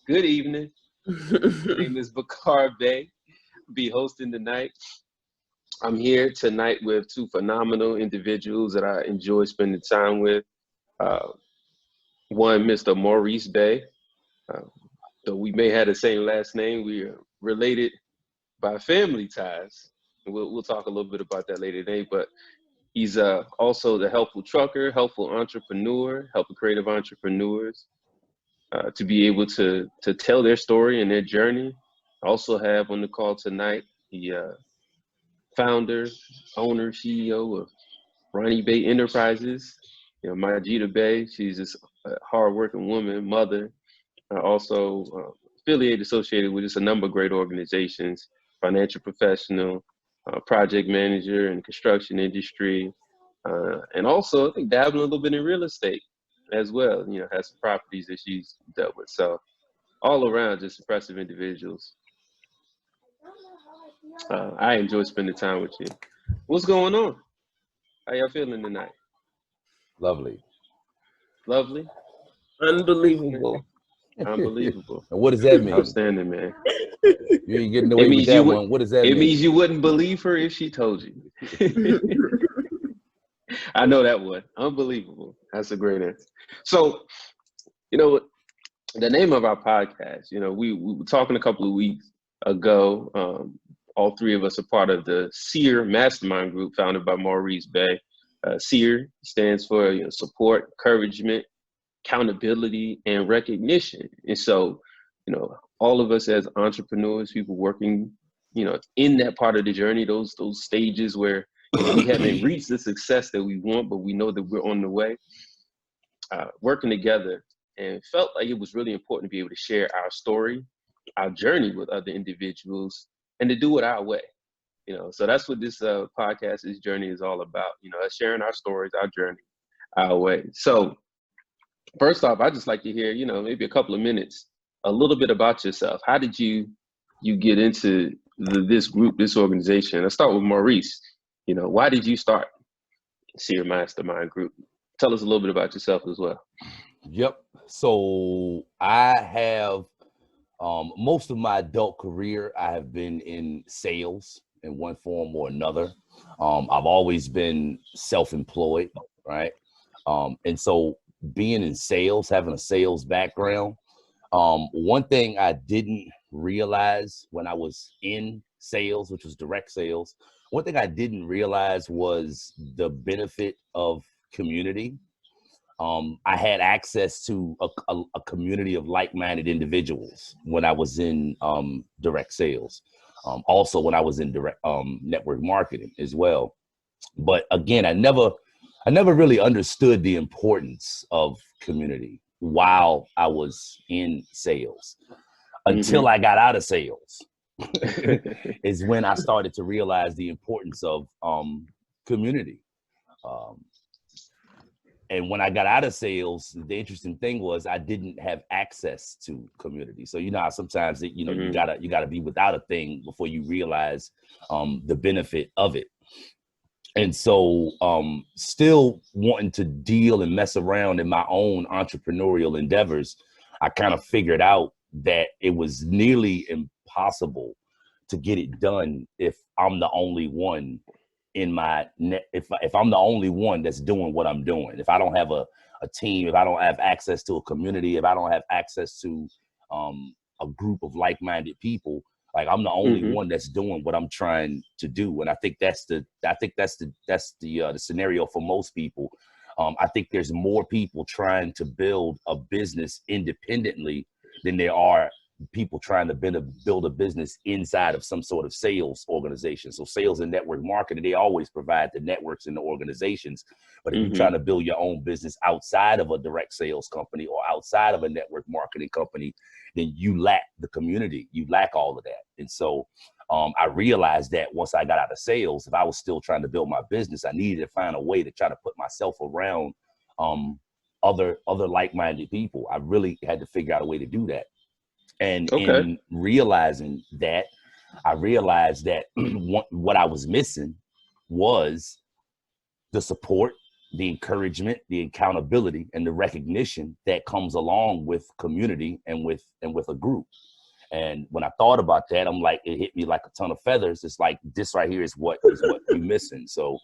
Good evening. My name is Bakar Bey. Be hosting tonight. I'm here tonight with two phenomenal individuals that I enjoy spending time with. Uh, One, Mr. Maurice Bey. Uh, though we may have the same last name, we are related by family ties. We'll talk a little bit about that later today. But he's also the helpful trucker, helpful entrepreneur, helping creative entrepreneurs to be able to tell their story and their journey. I also have on the call tonight the founder, owner, CEO of Ronnie Bay Enterprises. Majida Bay. She's this hardworking woman, mother, also affiliated, associated with just a number of great organizations, financial professional, project manager in construction industry, and also I think dabbling a little bit in real estate as well. Has some properties that she's dealt with. So all around, just impressive individuals. I enjoy spending time with you. What's going on? How y'all feeling tonight? Lovely. Lovely? Unbelievable. Unbelievable. And what does that mean? Outstanding, man. You ain't getting away with that one. What does that mean? It means you wouldn't believe her if she told you. I know that one. Unbelievable. That's a great answer. So, the name of our podcast, we were talking a couple of weeks ago. All three of us are part of the S.E.A.R Mastermind group founded by Maurice Bey. S.E.A.R stands for support, encouragement, accountability, and recognition. And so, all of us as entrepreneurs, people working, in that part of the journey, those stages where we haven't reached the success that we want, but we know that we're on the way, working together, and felt like it was really important to be able to share our story, our journey with other individuals, and to do it our way. So that's what this podcast, this journey is all about, us sharing our stories, our journey, our way. So first off, I'd just like to hear, maybe a couple of minutes, a little bit about yourself. How did you get into this group, this organization? Let's start with Maurice. Why did you start S.E.A.R Mastermind Group? Tell us a little bit about yourself as well. Yep. So I have most of my adult career, I have been in sales in one form or another. I've always been self-employed, right? And so being in sales, having a sales background, one thing I didn't realize when I was in sales, which was direct sales, one thing I didn't realize was the benefit of community. I had access to a community of like-minded individuals when I was in direct sales. Also when I was in direct network marketing as well. But again, I never really understood the importance of community while I was in sales until I got out of sales. Is when I started to realize the importance of community. And when I got out of sales, the interesting thing was I didn't have access to community. So how sometimes you gotta be without a thing before you realize the benefit of it. And so still wanting to deal and mess around in my own entrepreneurial endeavors, I kind of figured out that it was nearly impossible to get it done if I'm the only one in my net, if I'm the only one that's doing what I'm doing. If I don't have a team, if I don't have access to a community, if I don't have access to a group of like-minded people, like I'm the only one that's doing what I'm trying to do. And I think that's the scenario for most people. I think there's more people trying to build a business independently than there are people trying to build a business inside of some sort of sales organization. So sales and network marketing, they always provide the networks and the organizations. But if you're trying to build your own business outside of a direct sales company or outside of a network marketing company, then you lack the community. You lack all of that. And so I realized that once I got out of sales, if I was still trying to build my business, I needed to find a way to try to put myself around other like-minded people. I really had to figure out a way to do that. And in realizing that, I realized that what I was missing was the support the encouragement, the accountability, and the recognition that comes along with community and with a group. And when I thought about that, I'm like, it hit me like a ton of feathers. It's like, this right here is what you're missing. So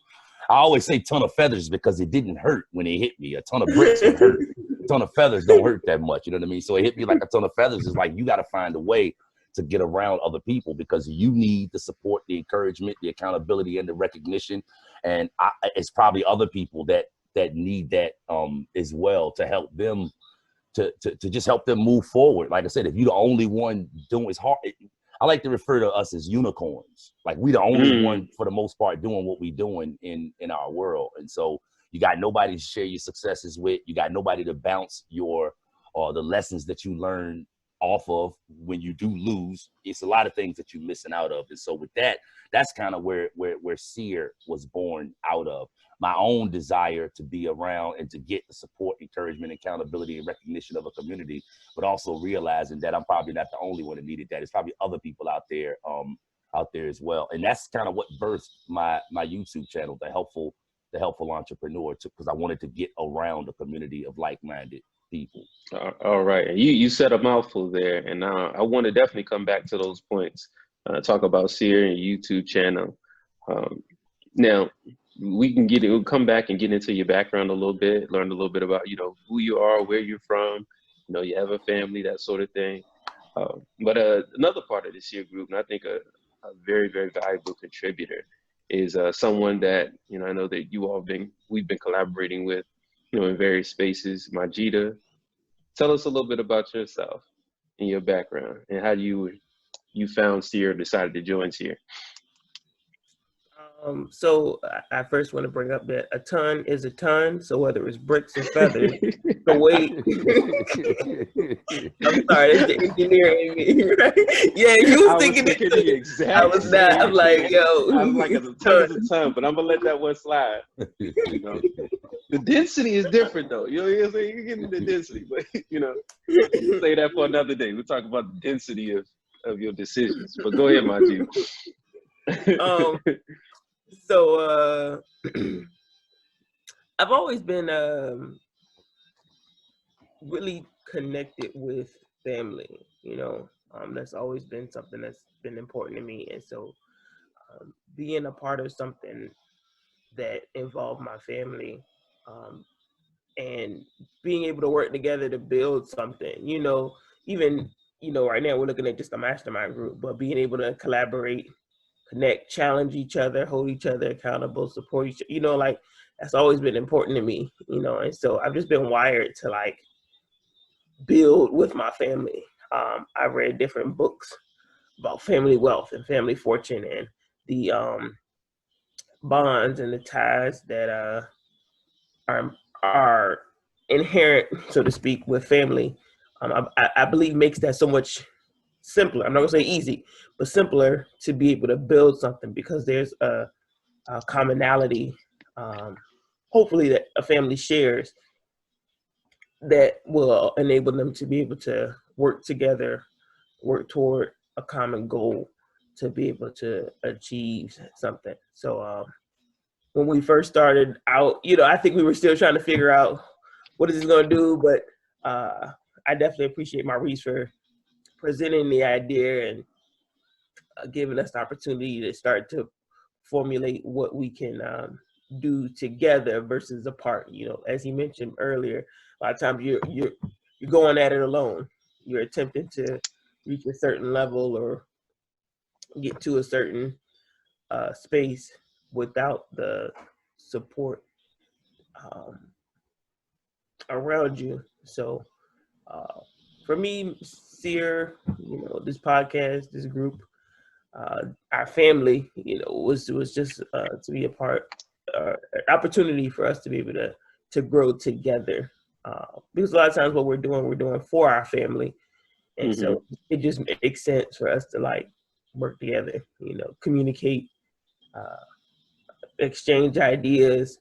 I always say ton of feathers because it didn't hurt when it hit me. A ton of bricks would hurt. A ton of feathers don't hurt that much. You know what I mean? So it hit me like a ton of feathers. It's like, you got to find a way to get around other people because you need the support, the encouragement, the accountability, and the recognition. And it's probably other people that need that as well to help them to just help them move forward. Like I said, if you're the only one doing it's hard. I like to refer to us as unicorns. Like we the only one for the most part doing what we doing in our world. And so you got nobody to share your successes with. You got nobody to bounce your the lessons that you learn off of when you do lose. It's a lot of things that you're missing out of. And so with that, that's kind of where S.E.A.R was born out of. My own desire to be around and to get the support, encouragement, accountability, and recognition of a community, but also realizing that I'm probably not the only one that needed that. It's probably other people out there as well. And that's kind of what birthed my YouTube channel, the helpful entrepreneur, because I wanted to get around a community of like-minded people. All right. And you said a mouthful there, and I want to definitely come back to those points, talk about S.E.A.R and YouTube channel. Now, we'll come back and get into your background a little bit, learn a little bit about, who you are, where you're from, you have a family, that sort of thing. But another part of the S.E.A.R group, and I think a very, very valuable contributor, is someone that, I know that we've been collaborating with, in various spaces. Majida, tell us a little bit about yourself and your background and how you found S.E.A.R, decided to join S.E.A.R. So I first want to bring up that a ton is a ton. So whether it's bricks or feathers, the weight. I'm sorry, it's the engineer in me, right? Yeah, you was thinking the exact I was not. I'm like, yo. I'm like, a ton is a ton, but I'm gonna let that one slide. The density is different though. You know what I'm saying? You're getting the density, but we'll say that for another day. We'll talk about the density of your decisions. But go ahead, Majid. So I've always been really connected with family. That's always been something that's been important to me. And so being a part of something that involved my family and being able to work together to build something, even, right now we're looking at just a mastermind group, but being able to collaborate, connect, challenge each other, hold each other accountable, support each other, like that's always been important to me, and so I've just been wired to like build with my family. I've read different books about family wealth and family fortune and the bonds and the ties that are inherent, so to speak, with family. I believe makes that so much simpler. I'm not gonna say easy, but simpler to be able to build something because there's a commonality, hopefully that a family shares that will enable them to be able to work together, work toward a common goal to be able to achieve something. So when we first started out, I think we were still trying to figure out what is this going to do, but I definitely appreciate Maurice for presenting the idea and giving us the opportunity to start to formulate what we can do together versus apart. As he mentioned earlier, a lot of times you're going at it alone. You're attempting to reach a certain level or get to a certain space without the support around you. So for me, S.E.A.R, this podcast, this group, our family, was just to be a part, an opportunity for us to be able to grow together. Because a lot of times what we're doing for our family. And so it just makes sense for us to like work together, communicate, exchange ideas,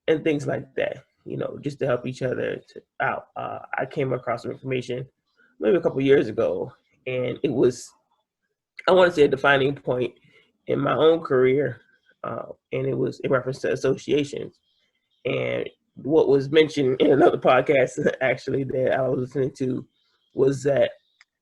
and things like that, just to help each other out. I came across some information maybe a couple of years ago, and it was, I want to say, a defining point in my own career, and it was in reference to associations. And what was mentioned in another podcast, actually, that I was listening to, was that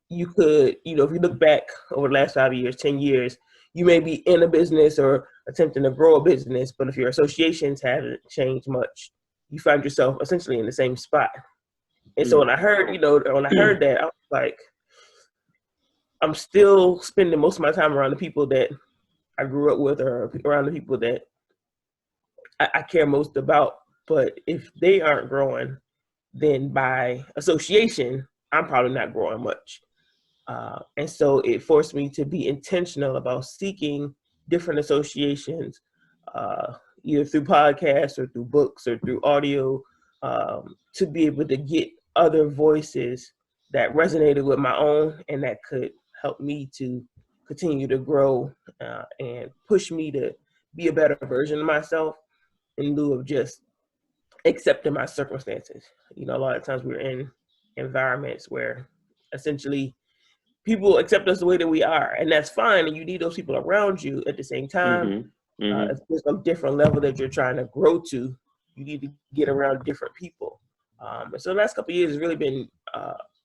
you could, if you look back over the last 5 years, 10 years, you may be in a business or attempting to grow a business, but if your associations haven't changed much, you find yourself essentially in the same spot. And so when I heard, that, I was like, I'm still spending most of my time around the people that I grew up with, or around the people that I care most about. But if they aren't growing, then by association, I'm probably not growing much. And so it forced me to be intentional about seeking different associations, either through podcasts or through books or through audio, to be able to get other voices that resonated with my own and that could help me to continue to grow and push me to be a better version of myself in lieu of just accepting my circumstances. A lot of times we're in environments where essentially people accept us the way that we are, and that's fine. And you need those people around you. At the same time, if there's a different level that you're trying to grow to, you need to get around different people. And so the last couple of years has really been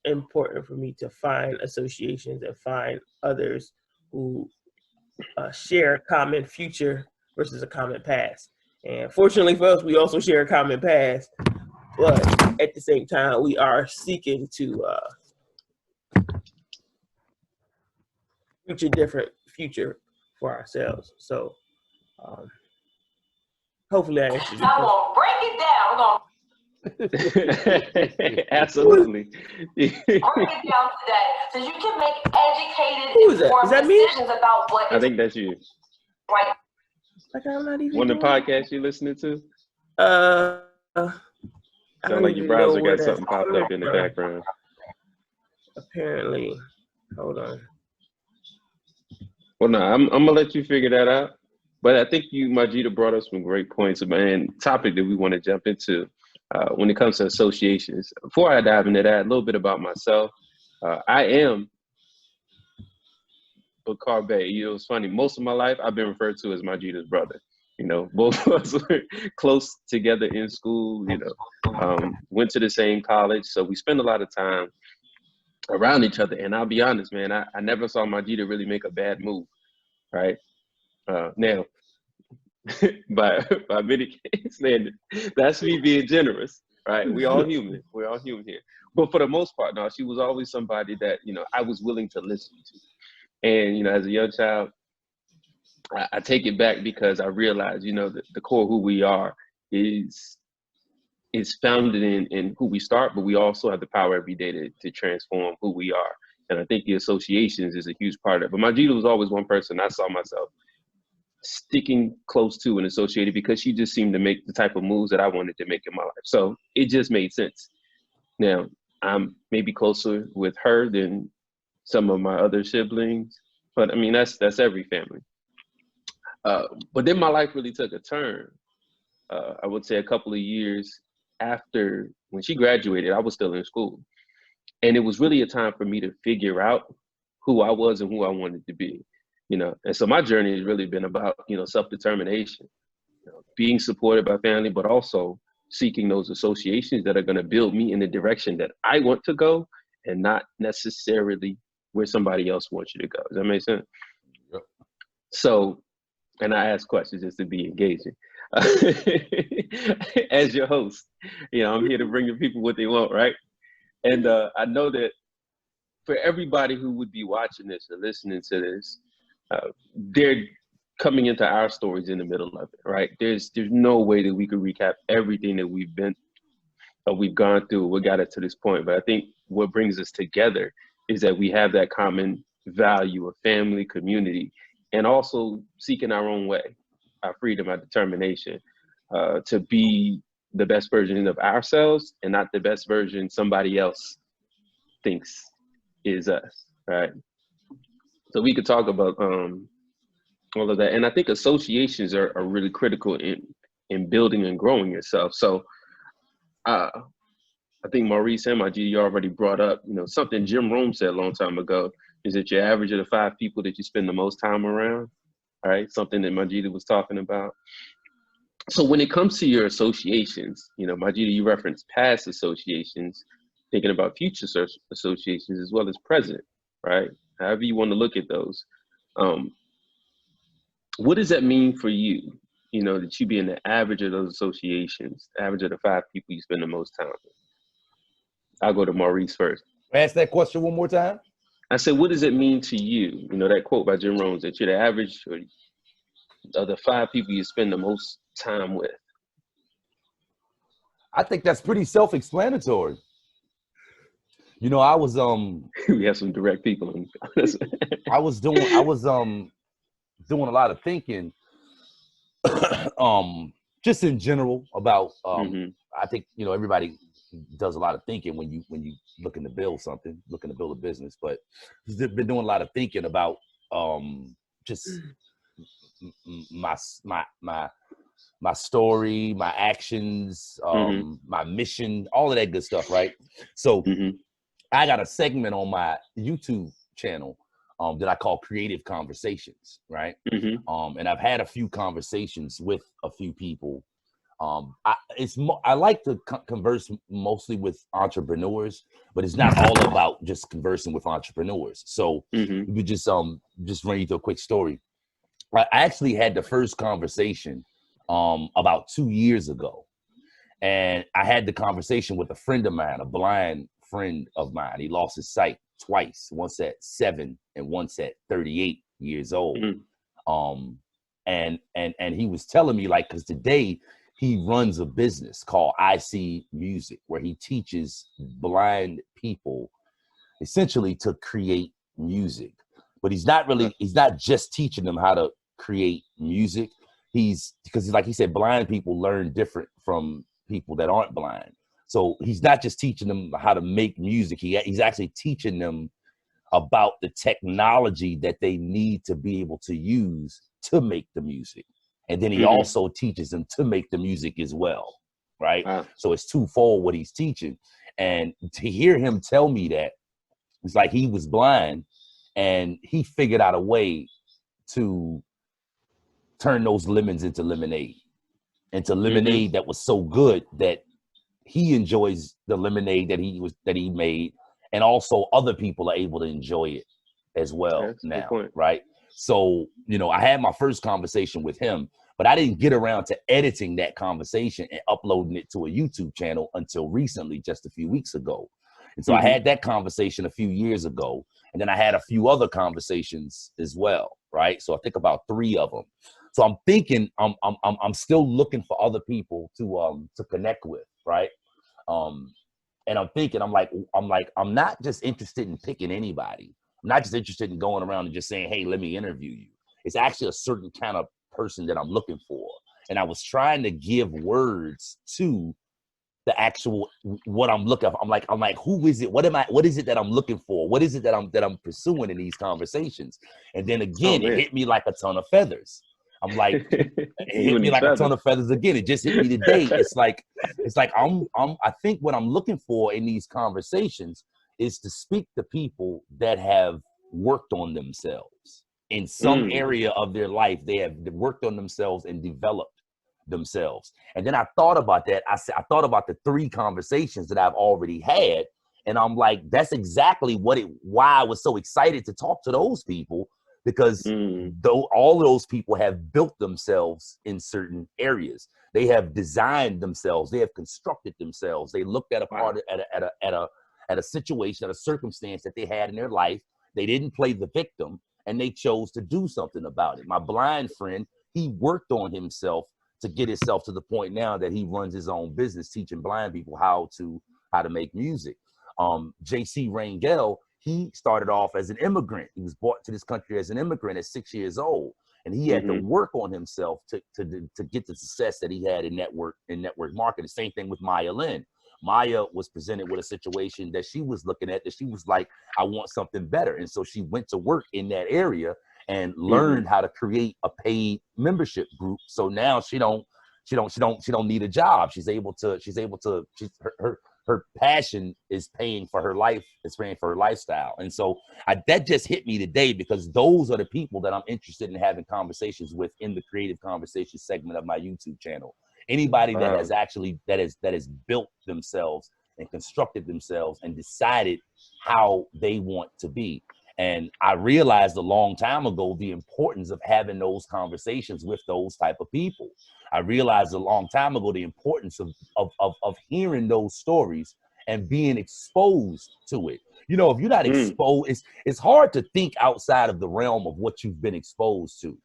important for me to find associations and find others who share a common future versus a common past. And fortunately for us, we also share a common past, but at the same time, we are seeking to reach a different future for ourselves. So hopefully I answered your question. I'm gonna break it down. Absolutely. Break it down today, so you can make educated, Who is that? informed Is that me? decisions about what I think that's you. right. Like I'm not even One of the doing podcasts you listening to? I Sound don't like your even know browser where got something that's popped up in the from. background. Apparently. Hold on. Well, no, I'm gonna let you figure that out. But I think Majida, brought up some great points and topic that we want to jump into when it comes to associations. Before I dive into that, a little bit about myself. I am Bakar Bey. It's funny. Most of my life, I've been referred to as Majida's brother. Both of us were close together in school. Went to the same college, so we spend a lot of time around each other. And I'll be honest, man, I never saw Majida really make a bad move, right? Now, by many standards, that's me being generous, right? We're all human here. But for the most part, no, she was always somebody that, I was willing to listen to. And, as a young child, I take it back because I realize, the core of who we are is founded in who we start, but we also have the power every day to transform who we are. And I think the associations is a huge part of it. But Majida was always one person I saw myself sticking close to and associated because she just seemed to make the type of moves that I wanted to make in my life. So it just made sense. Now, I'm maybe closer with her than some of my other siblings, but I mean, that's every family. But then my life really took a turn. I would say a couple of years after when she graduated, I was still in school. And it was really a time for me to figure out who I was and who I wanted to be, And so my journey has really been about, self-determination, being supported by family, but also seeking those associations that are going to build me in the direction that I want to go and not necessarily where somebody else wants you to go. Does that make sense? Yep. So, and I ask questions just to be engaging. As your host, I'm here to bring the people what they want, right? And I know that for everybody who would be watching this or listening to this, they're coming into our stories in the middle of it, right? There's no way that we could recap everything that we've gone through, what got us to this point. But I think what brings us together is that we have that common value of family, community, and also seeking our own way, our freedom, our determination, to be the best version of ourselves and not the best version somebody else thinks is us, right? So we could talk about all of that. And I think associations are really critical in building and growing yourself. So I think Maurice and Majidi already brought up, something Jim Rome said a long time ago, is that your average of the 5 people that you spend the most time around, right? Something that Majidi was talking about. So when it comes to your associations, you know, Majida, you referenced past associations, thinking about future associations as well as present, right? However you want to look at those. Um, what does that mean for you? You know, that you be in the average of those associations, the average of the 5 people you spend the most time with. I'll go to Maurice first. Ask that question one more time. I said, what does it mean to you? You know, that quote by Jim Rohn, that you're the average of the 5 people you spend the most time with. I think that's pretty self-explanatory. You know, I was We have some direct people. I was doing a lot of thinking just in general about I think, you know, everybody does a lot of thinking when you looking to build something, looking to build a business, but been doing a lot of thinking about just my story, my actions, my mission, all of that good stuff, right? So I got a segment on my YouTube channel that I call Creative Conversations, right? And I've had a few conversations with a few people. I like to converse mostly with entrepreneurs, but it's not all about just conversing with entrepreneurs. So we just run you through a quick story. I actually had the first conversation about 2 years ago, and I had the conversation with a friend of mine, a blind friend of mine. He lost his sight twice, once at 7 and once at 38 years old. And he was telling me, like, because today he runs a business called I.C. Music, where he teaches blind people essentially to create music. But he's not just teaching them how to create music. Because like he said, blind people learn different from people that aren't blind. So he's not just teaching them how to make music. He's actually teaching them about the technology that they need to be able to use to make the music. And then he also teaches them to make the music as well, right? So it's twofold what he's teaching. And to hear him tell me that, it's like he was blind and he figured out a way to turn those lemons into lemonade that was so good that he enjoys the lemonade that he made, and also other people are able to enjoy it as well now, right? So, you know, I had my first conversation with him, but I didn't get around to editing that conversation and uploading it to a YouTube channel until recently, just a few weeks ago. And so I had that conversation a few years ago, and then I had a few other conversations as well, right? So I think about 3 of them. So I'm thinking I'm still looking for other people to connect with, right? And I'm thinking, I'm not just interested in picking anybody. I'm not just interested in going around and just saying, hey, let me interview you. It's actually a certain kind of person that I'm looking for. And I was trying to give words to the actual what I'm looking for. I'm like, who is it? What is it that I'm looking for? What is it that I'm pursuing in these conversations? And then again, it hit me like a ton of feathers. I'm like, it hit me like a ton of feathers again. It just hit me today. It's like I think what I'm looking for in these conversations is to speak to people that have worked on themselves in some area of their life. They have worked on themselves and developed themselves. And then I thought about that. I thought about the 3 conversations that I've already had. And I'm like, that's exactly why I was so excited to talk to those people, because though all of those people have built themselves in certain areas. They have designed themselves. They have constructed themselves. They looked at a part at a situation, at a circumstance that they had in their life. They didn't play the victim, and they chose to do something about it. My blind friend, he worked on himself to get himself to the point now that he runs his own business teaching blind people how to make music. J.C. Rangel, he started off as an immigrant. He was brought to this country as an immigrant at 6 years old, and he had to work on himself to get the success that he had in network marketing. The same thing with Maya Lin. Maya was presented with a situation that she was looking at, that she was like, I want something better. And so she went to work in that area and learned how to create a paid membership group. So now she don't need a job. Her her passion is paying for her life, it's paying for her lifestyle. And so that just hit me today, because those are the people that I'm interested in having conversations with in the creative conversation segment of my YouTube channel. Anybody that has actually, that has built themselves and constructed themselves and decided how they want to be. And I realized a long time ago the importance of having those conversations with those type of people. I realized a long time ago the importance of hearing those stories and being exposed to it. You know, if you're not exposed, it's hard to think outside of the realm of what you've been exposed to.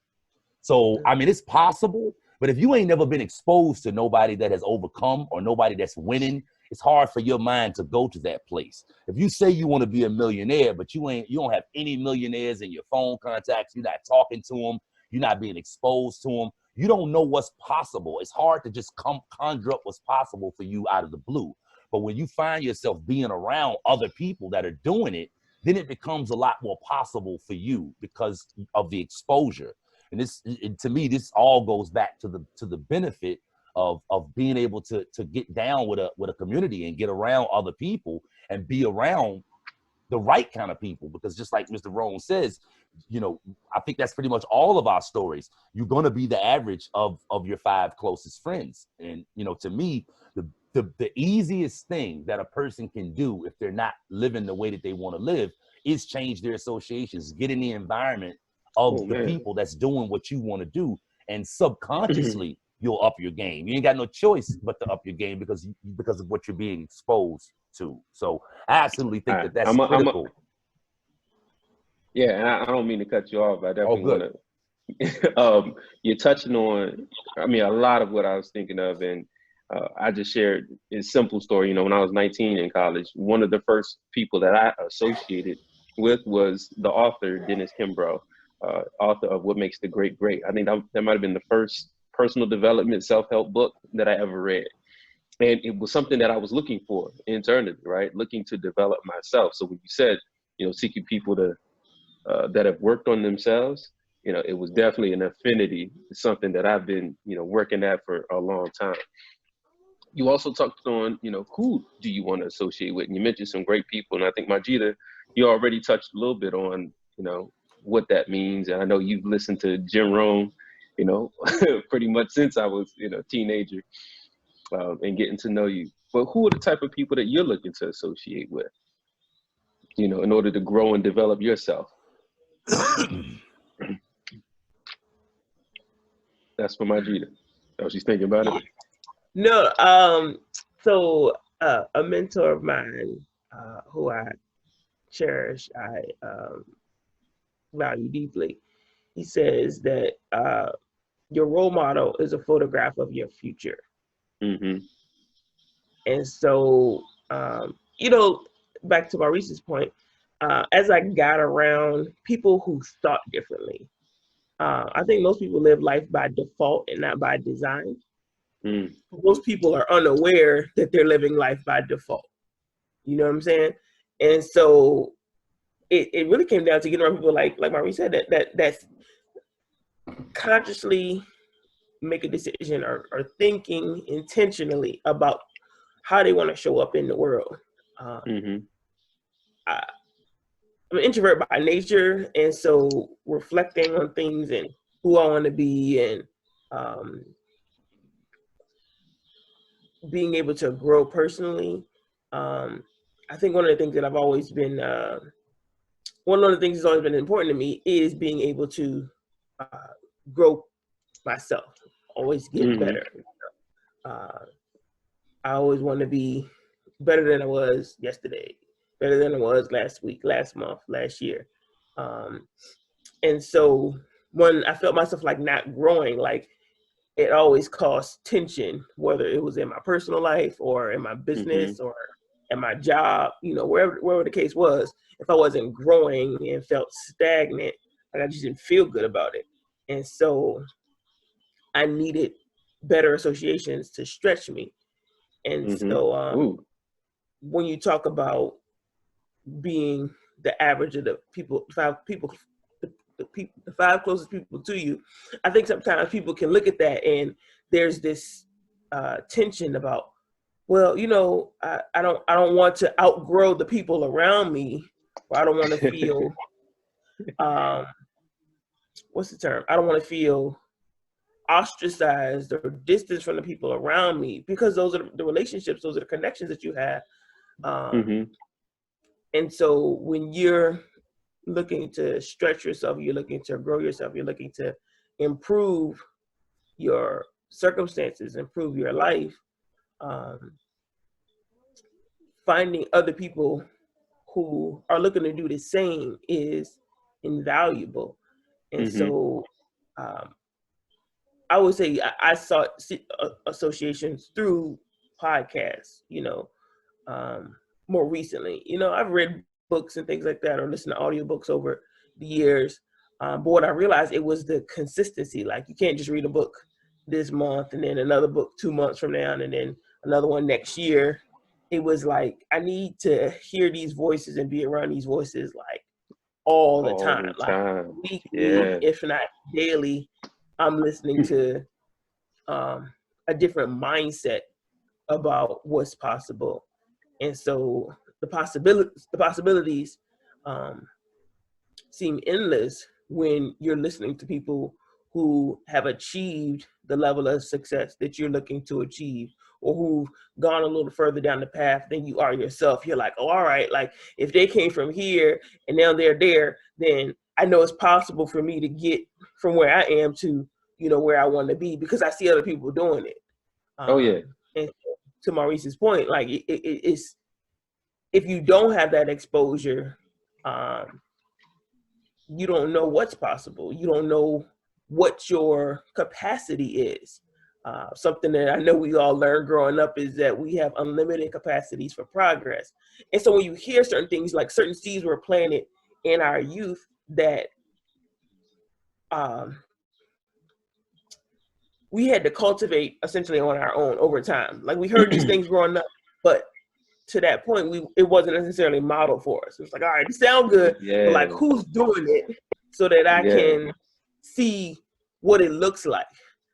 So, I mean, it's possible, but if you ain't never been exposed to nobody that has overcome or nobody that's winning, it's hard for your mind to go to that place. If you say you want to be a millionaire, but you don't have any millionaires in your phone contacts, you're not talking to them, you're not being exposed to them, you don't know what's possible. It's hard to just conjure up what's possible for you out of the blue. But when you find yourself being around other people that are doing it, then it becomes a lot more possible for you because of the exposure. And to me, this all goes back to the benefit of being able to get down with a community and get around other people and be around the right kind of people. Because just like Mr. Rohn says, you know, I think that's pretty much all of our stories. You're going to be the average of your 5 closest friends. And, you know, to me, the easiest thing that a person can do if they're not living the way that they want to live is change their associations, get in the environment of the people that's doing what you want to do, and subconsciously you'll up your game. You ain't got no choice but to up your game because of what you're being exposed to. So I absolutely think that's critical. Yeah, and I don't mean to cut you off, but I definitely want to. You're touching on, I mean, a lot of what I was thinking of, and I just shared a simple story. You know, when I was 19 in college, one of the first people that I associated with was the author Dennis Kimbrough, author of What Makes the Great Great. I think that might have been the first personal development self-help book that I ever read. And it was something that I was looking for internally, right? Looking to develop myself. So when you said, you know, seeking people to that have worked on themselves, you know, it was definitely an affinity. It's something that I've been, you know, working at for a long time. You also talked on, you know, who do you want to associate with? And you mentioned some great people. And I think, Majida, you already touched a little bit on, you know, what that means. And I know you've listened to Jim Rohn, you know, pretty much since I was, you know, a teenager, and getting to know you. But who are the type of people that you're looking to associate with, you know, in order to grow and develop yourself? That's for Majida. Oh, she's thinking about it? No, so a mentor of mine who I cherish, I value deeply, he says that your role model is a photograph of your future. Mm-hmm. And so, you know, back to Maurice's point, as I got around people who thought differently, I think most people live life by default and not by design. Most people are unaware that they're living life by default. You know what I'm saying? And so it really came down to getting around people like Maurice said, that's consciously make a decision or thinking intentionally about how they want to show up in the world. I'm an introvert by nature, and so reflecting on things and who I want to be and being able to grow personally. I think one of the things that I've always been, one of the things that's always been important to me is being able to grow myself, always get better. I always want to be better than I was yesterday, better than I was last week, last month, last year. And so when I felt myself like not growing, like it always caused tension, whether it was in my personal life or in my business or at my job, you know, wherever the case was. If I wasn't growing and felt stagnant, like I just didn't feel good about it. And so I needed better associations to stretch me. And so when you talk about being the average of the 5 closest people to you, I think sometimes people can look at that and there's this tension about Well, I don't want to outgrow the people around me, or I don't want to feel um what's the term? I don't want to feel ostracized or distanced from the people around me, because those are the relationships, those are the connections that you have. Mm-hmm. And so when you're looking to stretch yourself, you're looking to grow yourself, you're looking to improve your circumstances, improve your life, um, finding other people who are looking to do the same is invaluable. And Mm-hmm. so um, I would say I sought associations through podcasts, more recently. I've read books and things like that, or listened to audiobooks over the years. But what I realized, it was the consistency. Like, you can't just read a book this month and then another book 2 months from now and then another one next year. It was like, I need to hear these voices and be around these voices like all the All time, the like time. weekly, Yeah. if not daily. I'm listening to a different mindset about what's possible. And so the possibilities um, seem endless when you're listening to people who have achieved the level of success that you're looking to achieve, or who've gone a little further down the path than you are yourself. You're like, oh, all right, like if they came from here and now they're there, then I know it's possible for me to get from where I am to, where I want to be, because I see other people doing it. Oh yeah. And to Maurice's point, like it's, if you don't have that exposure, um, you don't know what's possible. You don't know what your capacity is. Something that I know we all learned growing up is that we have unlimited capacities for progress. And so when you hear certain things, like certain seeds were planted in our youth that um, we had to cultivate essentially on our own over time. Like, we heard these things growing up, but to that point, it wasn't necessarily modeled for us. It's like, all right, it sounds good, but Yeah. like, who's doing it so that I Yeah. can see what it looks like?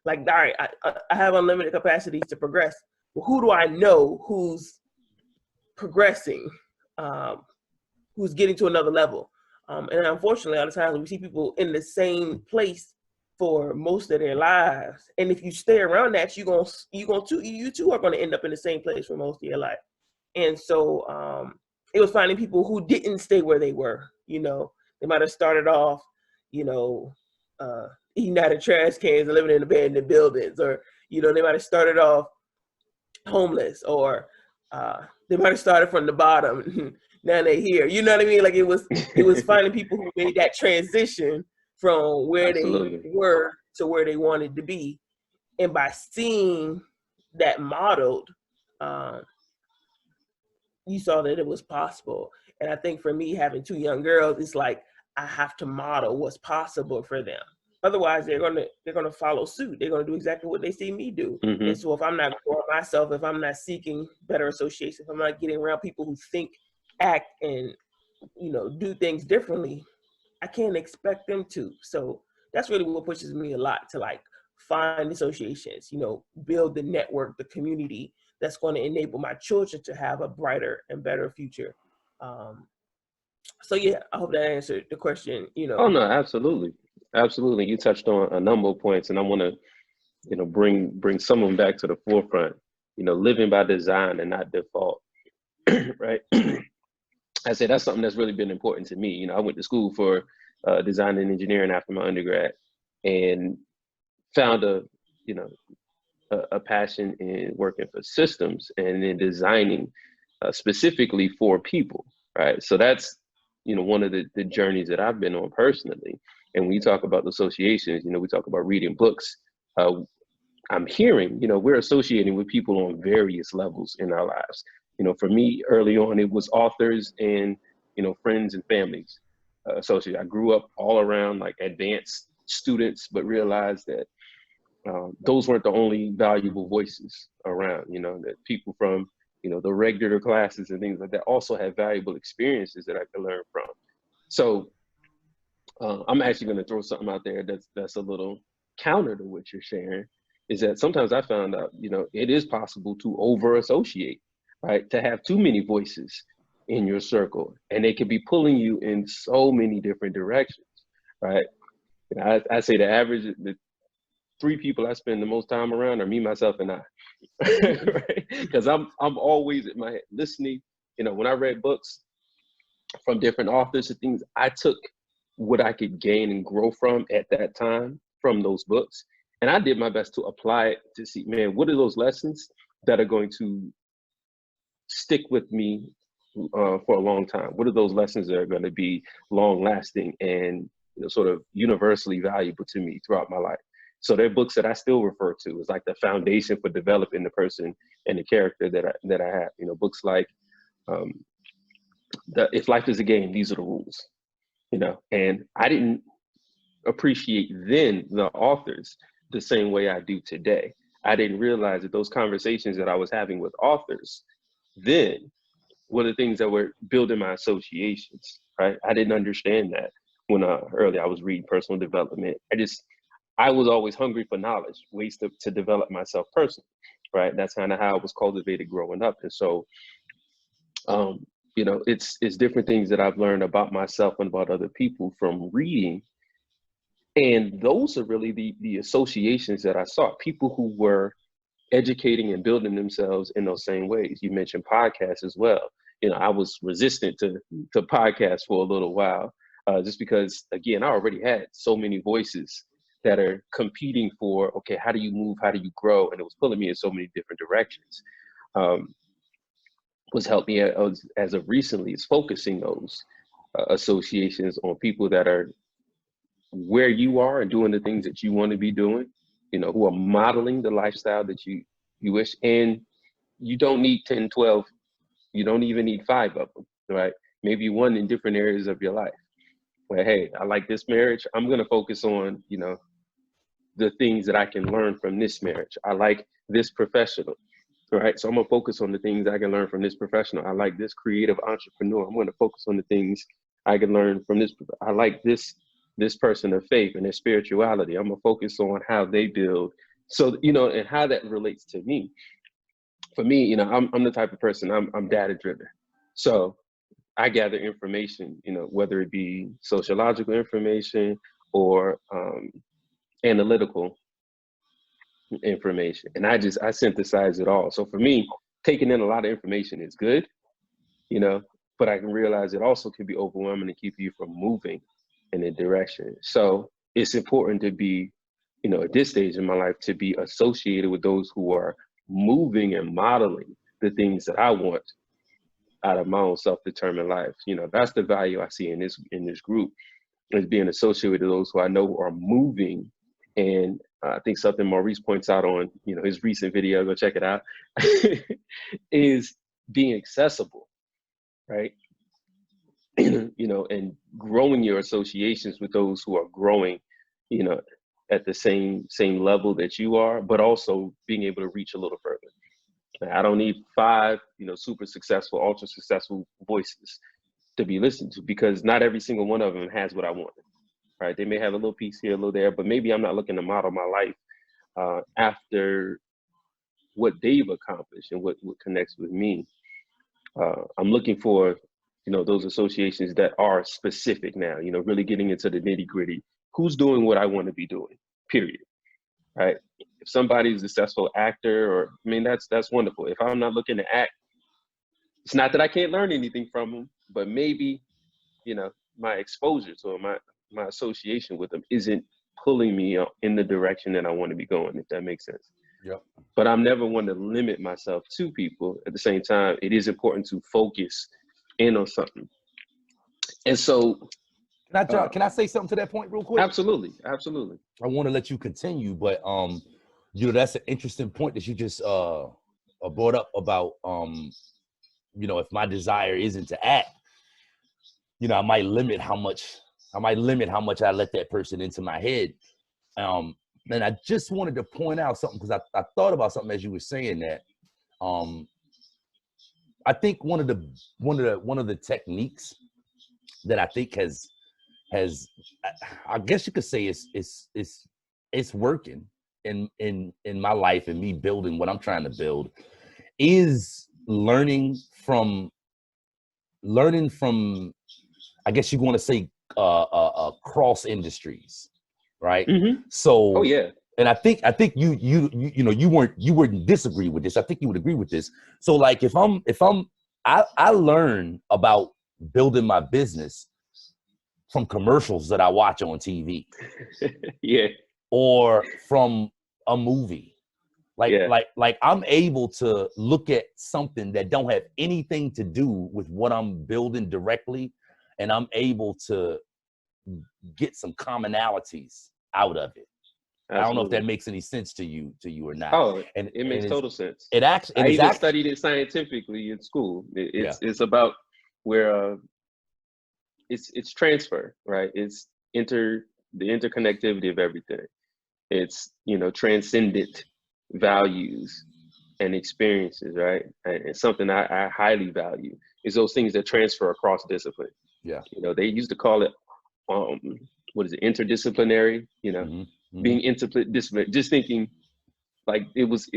Like, all right, I have unlimited capacities to progress. Well, who do I know who's progressing, um, who's getting to another level? And unfortunately, a lot of times we see people in the same place for most of their lives, and if you stay around that, you too are going to end up in the same place for most of your life. And so it was finding people who didn't stay where they were. They might have started off, you know, eating out of trash cans and living in abandoned buildings, or they might have started off homeless, or they might have started from the bottom. Now they're here. You know what I mean? Like, it was finding people who made that transition from where they Absolutely. were to where they wanted to be, and by seeing that modeled, um, you saw that it was possible. And I think for me, having two young girls, it's like I have to model what's possible for them. Otherwise, they're gonna follow suit. They're gonna do exactly what they see me do. And Mm-hmm. so if I'm not growing myself, if I'm not seeking better association, if I'm not getting around people who think, act, and do things differently, I can't expect them to. So that's really what pushes me a lot to like find associations, build the network, the community that's going to enable my children to have a brighter and better future. Um, so yeah, I hope that answered the question. Oh no, absolutely. Absolutely. You touched on a number of points, and I want to, bring some of them back to the forefront. Living by design and not default. Right. I say that's something that's really been important to me. I went to school for design and engineering after my undergrad, and found you know, a passion in working for systems and in designing specifically for people. Right. So that's, one of the journeys that I've been on personally. And when you talk about the associations, we talk about reading books. I'm hearing, we're associating with people on various levels in our lives. For me, early on, it was authors and, friends and families associated. I grew up all around like advanced students, but realized that those weren't the only valuable voices around, that people from, the regular classes and things like that also have valuable experiences that I could learn from. So I'm actually going to throw something out there that's a little counter to what you're sharing. is that sometimes I found out, it is possible to over associate, right? To have too many voices in your circle, and they could be pulling you in so many different directions, right? I say the 3 people I spend the most time around are me, myself, and I, right? Because I'm always in my head listening. When I read books from different authors and things, I took what I could gain and grow from at that time from those books. And I did my best to apply it to see, man, what are those lessons that are going to stick with me for a long time? What are those lessons that are going to be long lasting and sort of universally valuable to me throughout my life? So they're books that I still refer to as like the foundation for developing the person and the character that I have. Books like If Life is a Game, These Are the Rules. And I didn't appreciate then the authors the same way I do today. I didn't realize that those conversations that I was having with authors then were the things that were building my associations, right? I didn't understand that when early I was reading personal development. I was always hungry for knowledge, ways to develop myself personally, right? That's kind of how I was cultivated growing up. And so, it's different things that I've learned about myself and about other people from reading. And those are really the associations that I saw, people who were educating and building themselves in those same ways. You mentioned podcasts as well. I was resistant to podcasts for a little while, just because, again, I already had so many voices that are competing for, okay, how do you move? How do you grow? And it was pulling me in so many different directions. Was helped me as of recently is focusing those associations on people that are where you are and doing the things that you want to be doing, who are modeling the lifestyle that you wish. And you don't need 10, 12, you don't even need 5 of them, right? Maybe one in different areas of your life. Where, hey, I like this marriage. I'm going to focus on, the things that I can learn from this marriage. I like this professional, right? So I'm going to focus on the things I can learn from this professional. I like this creative entrepreneur. I'm going to focus on the things I can learn from this. I like this person of faith and their spirituality. I'm going to focus on how they build. So, and how that relates to me. For me, I'm the type of person, I'm data driven. So I gather information, whether it be sociological information or analytical information. And I synthesize it all. So for me, taking in a lot of information is good, but I can realize it also can be overwhelming and keep you from moving in a direction. So it's important to be, at this stage in my life, to be associated with those who are moving and modeling the things that I want out of my own self-determined life. That's the value I see in this group, is being associated with those who I know are moving. And I think something Maurice points out on, his recent video, go check it out, is being accessible, right? And growing your associations with those who are growing, at the same level that you are, but also being able to reach a little further. I don't need 5, super successful, ultra successful voices to be listened to, because not every single one of them has what I want, right? They may have a little piece here, a little there, but maybe I'm not looking to model my life after what they've accomplished and what connects with me. I'm looking for, those associations that are specific now, really getting into the nitty gritty. Who's doing what I want to be doing, period, right? If somebody's a successful actor, that's wonderful. If I'm not looking to act, it's not that I can't learn anything from them, but maybe, my exposure to them, my association with them isn't pulling me in the direction that I want to be going, if that makes sense. Yep. But I'm never one to limit myself to people. At the same time, it is important to focus in on something. And so, can I say something to that point real quick? Absolutely. I want to let you continue, but that's an interesting point that you just brought up about if my desire isn't to act, I might limit how much I let that person into my head. And I just wanted to point out something, because I thought about something as you were saying that. I think one of the techniques that I think has I guess you could say it's working, in my life and me building what I'm trying to build is learning from I guess you want to say cross industries, right? Mm-hmm. So Oh yeah. and I think you wouldn't disagree with this. I think you would agree with this. So like I learn about building my business from commercials that I watch on TV. Yeah. Or from a movie. Like I'm able to look at something that don't have anything to do with what I'm building directly, and I'm able to get some commonalities out of it. Absolutely. I don't know if that makes any sense to you or not. Oh, and it makes total sense. I even studied it scientifically in school. It's about where it's transfer, right? It's the interconnectivity of everything. It's, transcendent values and experiences, right? And something I highly value is those things that transfer across discipline. Yeah. They used to call it, what is it, interdisciplinary, being interdisciplinary, just thinking like it was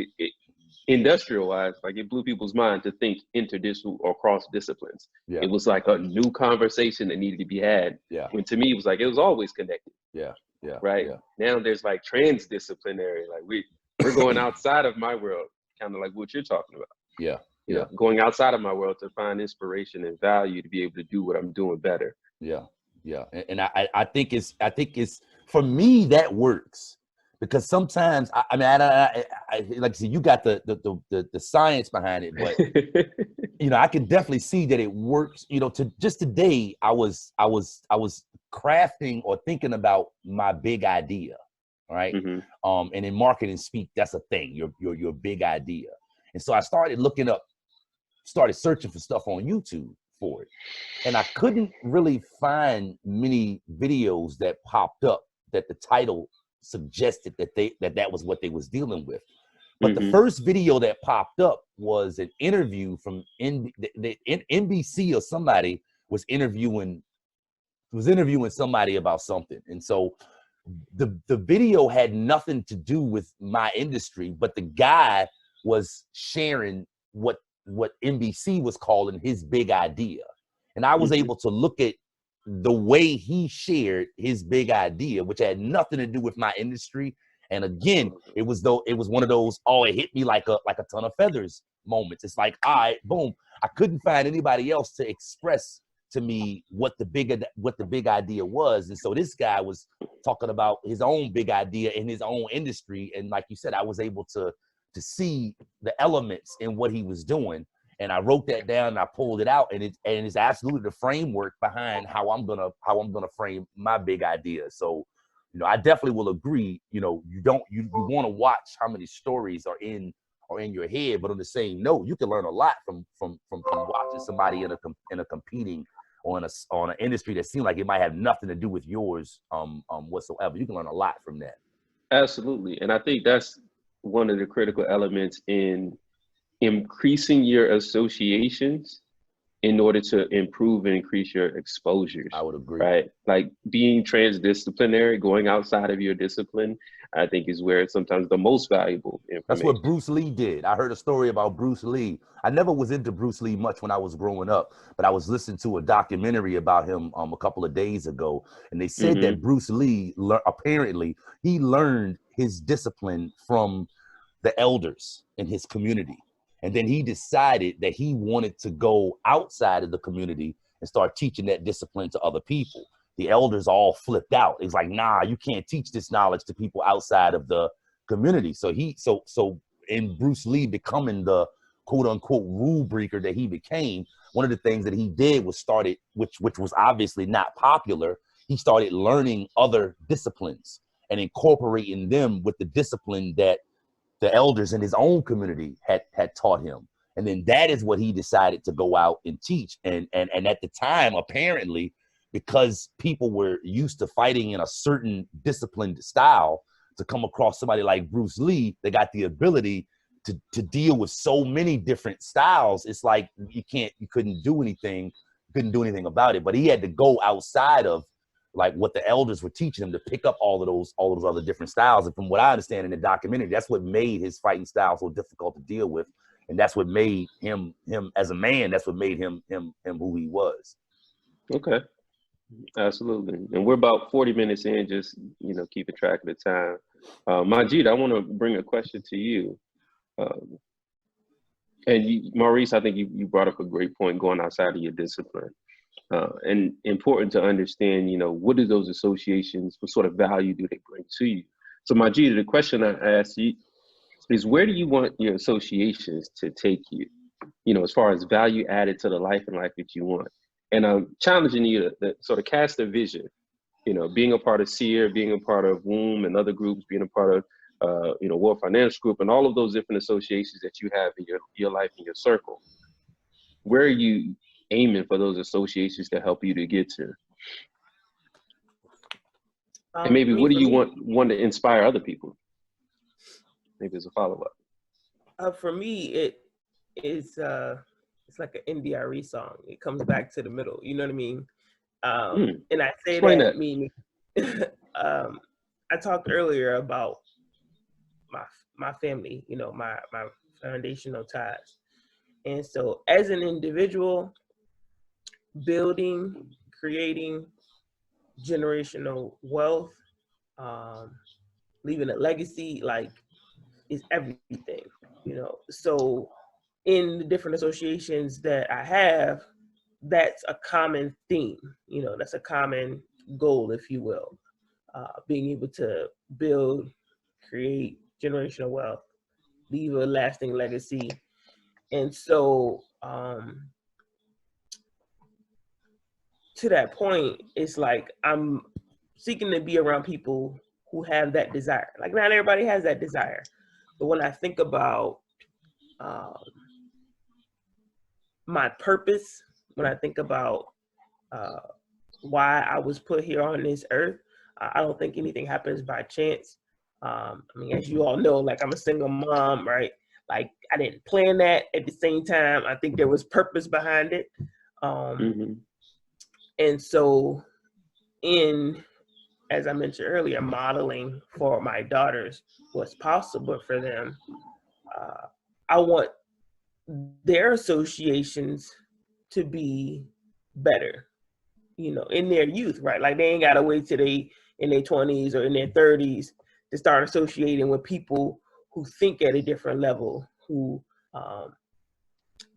industrial wise, like it blew people's mind to think interdisciplinary or cross disciplines. Yeah. It was like a new conversation that needed to be had. Yeah. When to me, it was like, it was always connected. Yeah. Yeah. Right. Yeah. Now there's like transdisciplinary, like we're going outside of my world, kind of like what you're talking about. Yeah. Going outside of my world to find inspiration and value to be able to do what I'm doing better. Yeah. Yeah. And I think it's for me that works, because sometimes I like I said, you got the science behind it, but I can definitely see that it works. Today I was crafting or thinking about my big idea, right? Mm-hmm. And in marketing speak, that's a thing, your big idea. And so I started searching for stuff on YouTube for it, and I couldn't really find many videos that popped up that the title suggested that was what they was dealing with. But the first video that popped up was an interview from NBC, or somebody was interviewing somebody about something. And so the video had nothing to do with my industry, but the guy was sharing what NBC was calling his big idea. And I was able to look at the way he shared his big idea, which had nothing to do with my industry. And again, it was one of those, it hit me like a ton of feathers moments. It's like, all right, boom. I couldn't find anybody else to express to me what the big idea was. And so this guy was talking about his own big idea in his own industry. And like you said, I was able to see the elements in what he was doing. And I wrote that down and I pulled it out, and it's absolutely the framework behind how I'm gonna frame my big idea. So, I definitely will agree. You want to watch how many stories are in your head, but on the same note, you can learn a lot from watching somebody in a competing on an industry that seems like it might have nothing to do with yours whatsoever. You can learn a lot from that. Absolutely, and I think that's one of the critical elements in increasing your associations in order to improve and increase your exposures. I would agree. Right? Like being transdisciplinary, going outside of your discipline, I think is where it's sometimes the most valuable information. That's what Bruce Lee did. I heard a story about Bruce Lee. I never was into Bruce Lee much when I was growing up, but I was listening to a documentary about him a couple of days ago. And they said that Bruce Lee, apparently, he learned his discipline from the elders in his community. And then he decided that he wanted to go outside of the community and start teaching that discipline to other people. The elders all flipped out. It's like, nah, you can't teach this knowledge to people outside of the community. So in Bruce Lee becoming the quote unquote rule breaker that he became, one of the things that he did was which was obviously not popular. He started learning other disciplines and incorporating them with the discipline that the elders in his own community had taught him. And then that is what he decided to go out and teach. And at the time, apparently, because people were used to fighting in a certain disciplined style, to come across somebody like Bruce Lee, they got the ability to deal with so many different styles. It's like you couldn't do anything about it. But he had to go outside of like what the elders were teaching him, to pick up all of those other different styles. And from what I understand in the documentary, that's what made his fighting style so difficult to deal with. And that's what made him as a man. That's what made him who he was. Okay, absolutely. And we're about 40 minutes in, just, you know, keeping track of the time. Majid, I want to bring a question to you. And Maurice, I think you brought up a great point, going outside of your discipline. And important to understand, you know, what are those associations? What sort of value do they bring to you? So Majid, the question I asked you is, where do you want your associations to take you? You know, as far as value added to the life and life that you want. And I'm challenging you to sort of cast a vision, you know, being a part of S.E.A.R, being a part of WOMB and other groups, being a part of, you know, World Financial Group and all of those different associations that you have in your life and your circle. Where are you aiming for those associations to help you to get to? And maybe what do you want to inspire other people? Maybe as a follow-up. For me, it is it's like an NDRE song. It comes back to the middle. You know what I mean? And I say that meaning I talked earlier about my family, you know, my foundational ties. And so as an individual, building, creating generational wealth, leaving a legacy, like, is everything, you know. So in the different associations that I have, that's a common theme, you know, that's a common goal, if you will. Being able to build, create generational wealth, leave a lasting legacy. And so to that point, it's like I'm seeking to be around people who have that desire. Like, not everybody has that desire. But when I think about my purpose, when I think about why I was put here on this earth, I don't think anything happens by chance. I mean, as you all know, like, I'm a single mom, right? Like, I didn't plan that. At the same time, I think there was purpose behind it. And so as I mentioned earlier, modeling for my daughters what's possible for them, I want their associations to be better, you know, in their youth, right? Like, they ain't got to wait till they in their 20s or in their 30s to start associating with people who think at a different level, who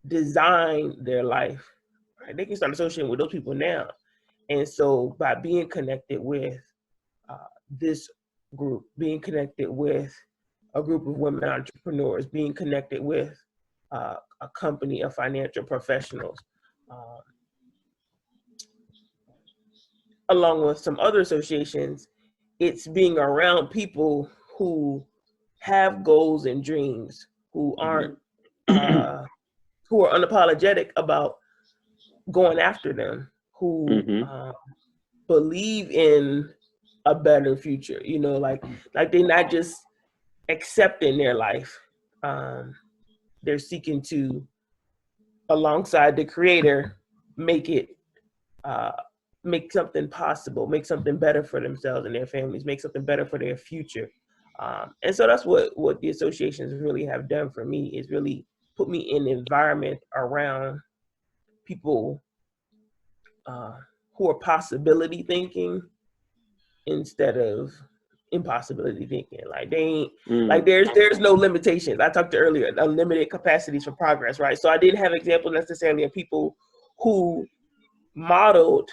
design their life, right? They can start associating with those people now. And so by being connected with this group, being connected with a group of women entrepreneurs, being connected with a company of financial professionals, along with some other associations, it's being around people who have goals and dreams, who aren't, who are unapologetic about going after them, who believe in a better future, you know, like they're not just accepting their life. They're seeking to, alongside the creator, make something possible, make something better for themselves and their families, make something better for their future. And so that's what the associations really have done for me, is really put me in an environment around people who are possibility thinking instead of impossibility thinking. Like, they ain't like, there's no limitations. I talked to earlier, unlimited capacities for progress, right? So I didn't have examples necessarily of people who modeled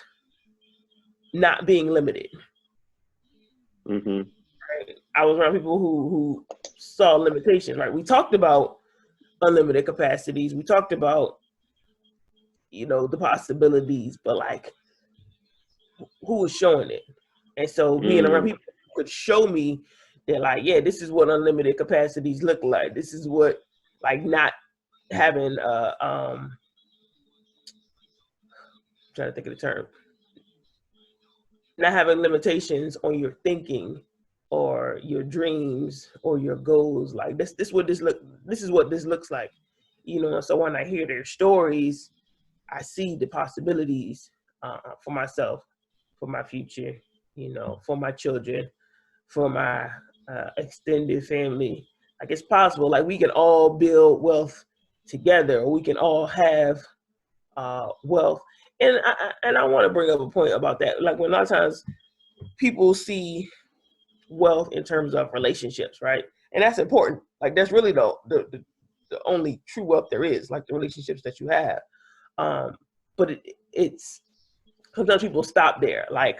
not being limited. Right? I was around people who saw limitations, right? We talked about unlimited capacities. We talked about, you know, the possibilities, but like, who was showing it? And so being around people who could show me that, like, yeah, this is what unlimited capacities look like. This is what, like, not having I'm trying to think of the term, not having limitations on your thinking or your dreams or your goals. Like, this is what this looks like, you know. So when I hear their stories, I see the possibilities for myself, for my future, for my children, for my extended family. Like it's possible, like we can all build wealth together, or we can all have wealth. And I want to bring up a point about that. Like when a lot of times people see wealth in terms of relationships, right? And that's important. Like that's really the only true wealth there is, like the relationships that you have. But it's sometimes people stop there. Like,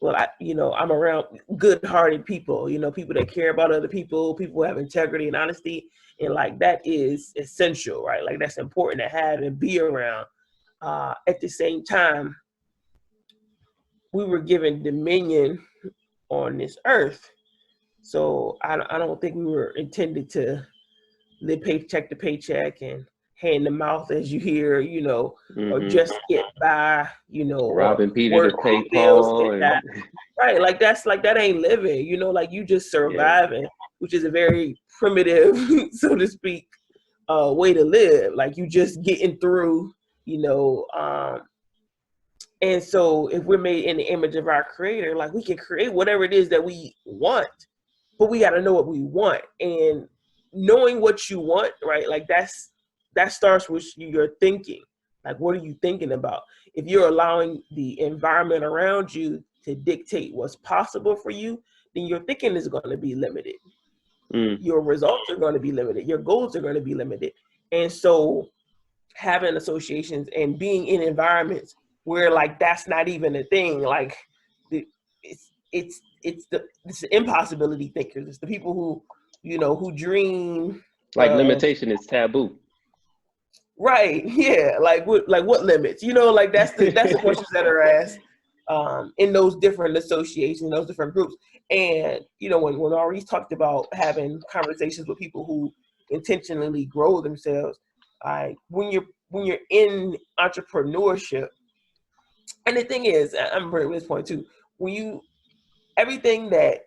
well, I'm around good-hearted people, people that care about other people who have integrity and honesty, and like that is essential, right? Like that's important to have and be around. At the same time, we were given dominion on this earth, so I don't think we were intended to live paycheck to paycheck and hand to mouth, as you hear, or just get by, robbing or Peter work to pay bills Paul, and that. Right, like that ain't living, like you just surviving, which is a very primitive, so to speak, way to live. Like you just getting through, and so if we're made in the image of our Creator, like we can create whatever it is that we want, but we got to know what we want. And knowing what you want, right? Like that starts with your thinking. Like, what are you thinking about? If you're allowing the environment around you to dictate what's possible for you, then your thinking is going to be limited. Your results are going to be limited. Your goals are going to be limited. And so having associations and being in environments where like that's not even a thing, like it's the impossibility thinkers. It's the people who who dream like limitation is taboo. Right. Yeah. Like what limits? Like that's the questions that are asked in those different associations, those different groups. And when Maurice talked about having conversations with people who intentionally grow themselves, when you're in entrepreneurship, and the thing is, I'm bringing this point too, everything that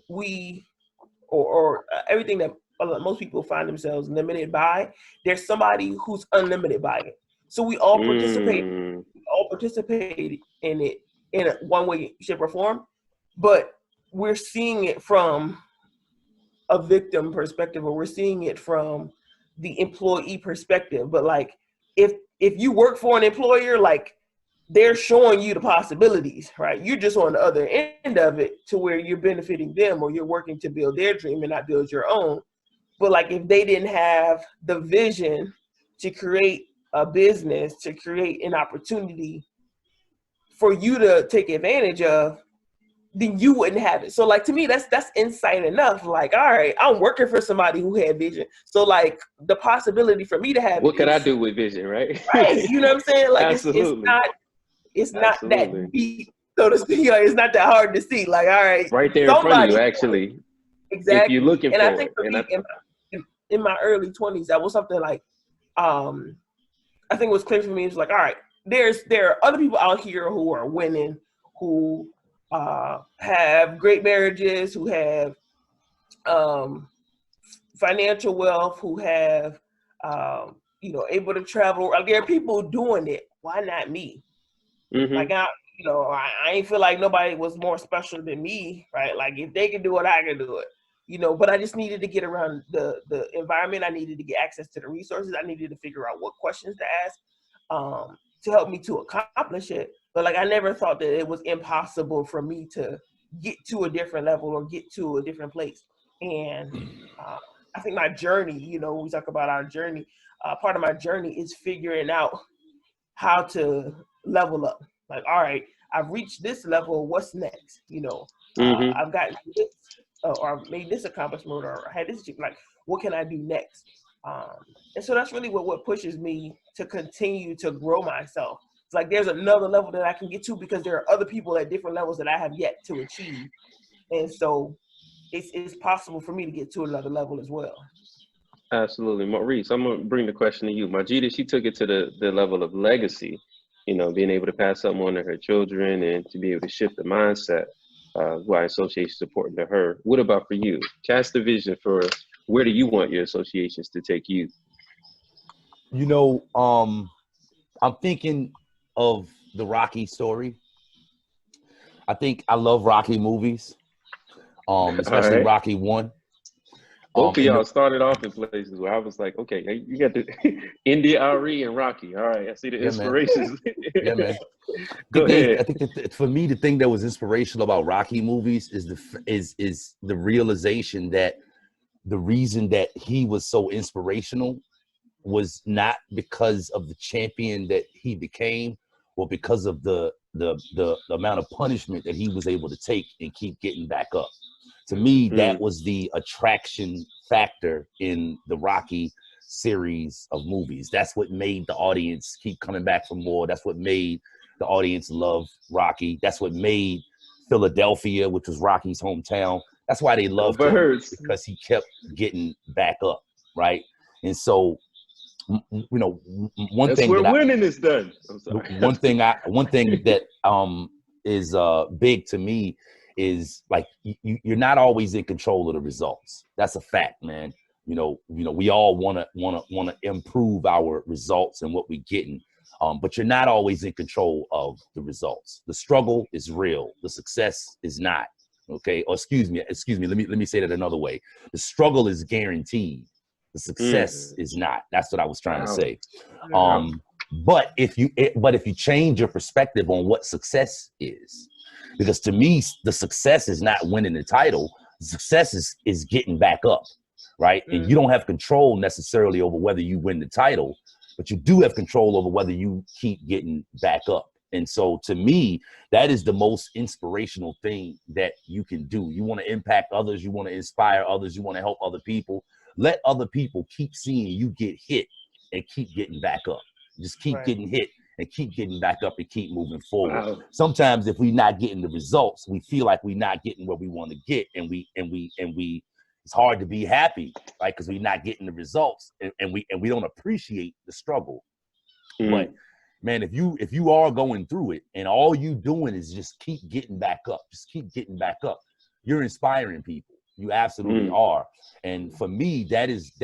we or everything that most people find themselves limited by, there's somebody who's unlimited by it. So we all participate in it in one way, shape, or form, but we're seeing it from a victim perspective, or we're seeing it from the employee perspective. But like if you work for an employer, like they're showing you the possibilities, right? You're just on the other end of it to where you're benefiting them, or you're working to build their dream and not build your own. But like if they didn't have the vision to create a business, to create an opportunity for you to take advantage of, then you wouldn't have it. So like to me, that's insight enough. Like, all right, I'm working for somebody who had vision. So like the possibility for me to have what could I do with vision, right? Right. You know what I'm saying? Like Absolutely. it's not that deep, so to speak. Like, it's not that hard to see. Like, all right, right there in front of you, actually. Exactly. If you're looking and for I think it. for me, in my early 20s, that was something like, I think it was clear for me. It's like, all right, there are other people out here who are winning, who have great marriages, who have financial wealth, who have able to travel. Like, there are people doing it. Why not me? Like I ain't feel like nobody was more special than me, right? Like if they can do it, I can do it. But I just needed to get around the environment. I needed to get access to the resources. I needed to figure out what questions to ask to help me to accomplish it. But like I never thought that it was impossible for me to get to a different level or get to a different place. And I think my journey, when we talk about our journey, part of my journey is figuring out how to level up. Like, all right, I've reached this level. What's next? I've gotten this, or I've made this accomplishment, or I had this. Like, what can I do next? And so that's really what pushes me to continue to grow myself. It's like there's another level that I can get to because there are other people at different levels that I have yet to achieve, and so it's possible for me to get to another level as well. Absolutely. Maurice, I'm going to bring the question to you. Majida, she took it to the level of legacy, being able to pass something on to her children and to be able to shift the mindset why association is important to her. What about for you? Cast the vision for where do you want your associations to take you? I'm thinking of the Rocky story. I think I love Rocky movies, especially right. Rocky 1. Both of And y'all started off in places where I was like, okay, hey, you got the India Ari and Rocky. All right, I see the yeah, man. inspirations. Yeah, man. Go ahead. I think that for me, the thing that was inspirational about Rocky movies is the realization that the reason that he was so inspirational was not because of the champion that he became, or because of the amount of punishment that he was able to take and keep getting back up. To me, that was the attraction factor in the Rocky series of movies. That's what made the audience keep coming back for more. That's what made the audience love Rocky. That's what made Philadelphia, which was Rocky's hometown, that's why they loved him, Birds. because he kept getting back up, right? And so, you know, one That's thing where that winning is done. I'm sorry. one thing that is big to me is, like, you're not always in control of the results. That's a fact, man. You know, we all want to improve our results and what we getting, but you're not always in control of the results. The struggle is real. The success is not. Okay, or excuse me. Let me say that another way. The struggle is guaranteed. The success is not. That's what I was trying to say. But if you change your perspective on what success is, because to me, the success is not winning the title. The success is getting back up, right? And you don't have control necessarily over whether you win the title, but you do have control over whether you keep getting back up. And so to me, that is the most inspirational thing that you can do. You want to impact others. You want to inspire others. You want to help other people. Let other people keep seeing you get hit and keep getting back up. Just keep getting hit and keep getting back up and keep moving forward. Wow. Sometimes if we're not getting the results, we feel like we're not getting where we want to get, and we it's hard to be happy, right? Because we're not getting the results, and we don't appreciate the struggle. But man, if you are going through it and all you doing is just keep getting back up, you're inspiring people. You absolutely are. And for me, that's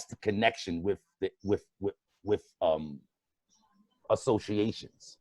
the connection with associations.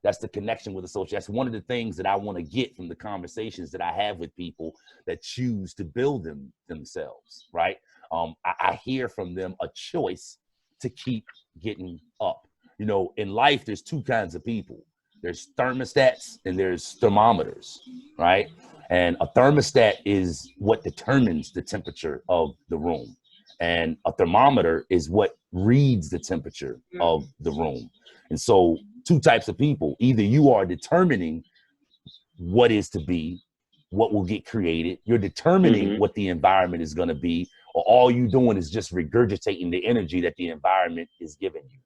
That's the connection with associations. That's one of the things that I want to get from the conversations that I have with people that choose to build themselves, right? I hear from them a choice to keep getting up. You know, in life, there's two kinds of people. There's thermostats and there's thermometers, right? And a thermostat is what determines the temperature of the room. And a thermometer is what reads the temperature of the room. And so, two types of people: either you are determining what is to be, what will get created, you're determining what the environment is going to be, or all you doing is just regurgitating the energy that the environment is giving you,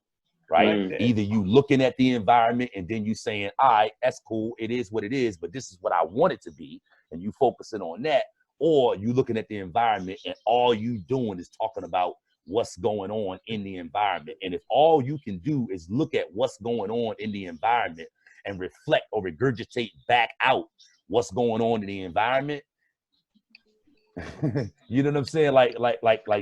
right? Either you looking at the environment and then you saying, all right, that's cool, it is what it is, but this is what I want it to be, and you focusing on that. Or you looking at the environment and all you doing is talking about what's going on in the environment. And if all you can do is look at what's going on in the environment and reflect or regurgitate back out what's going on in the environment, you know what I'm saying? Like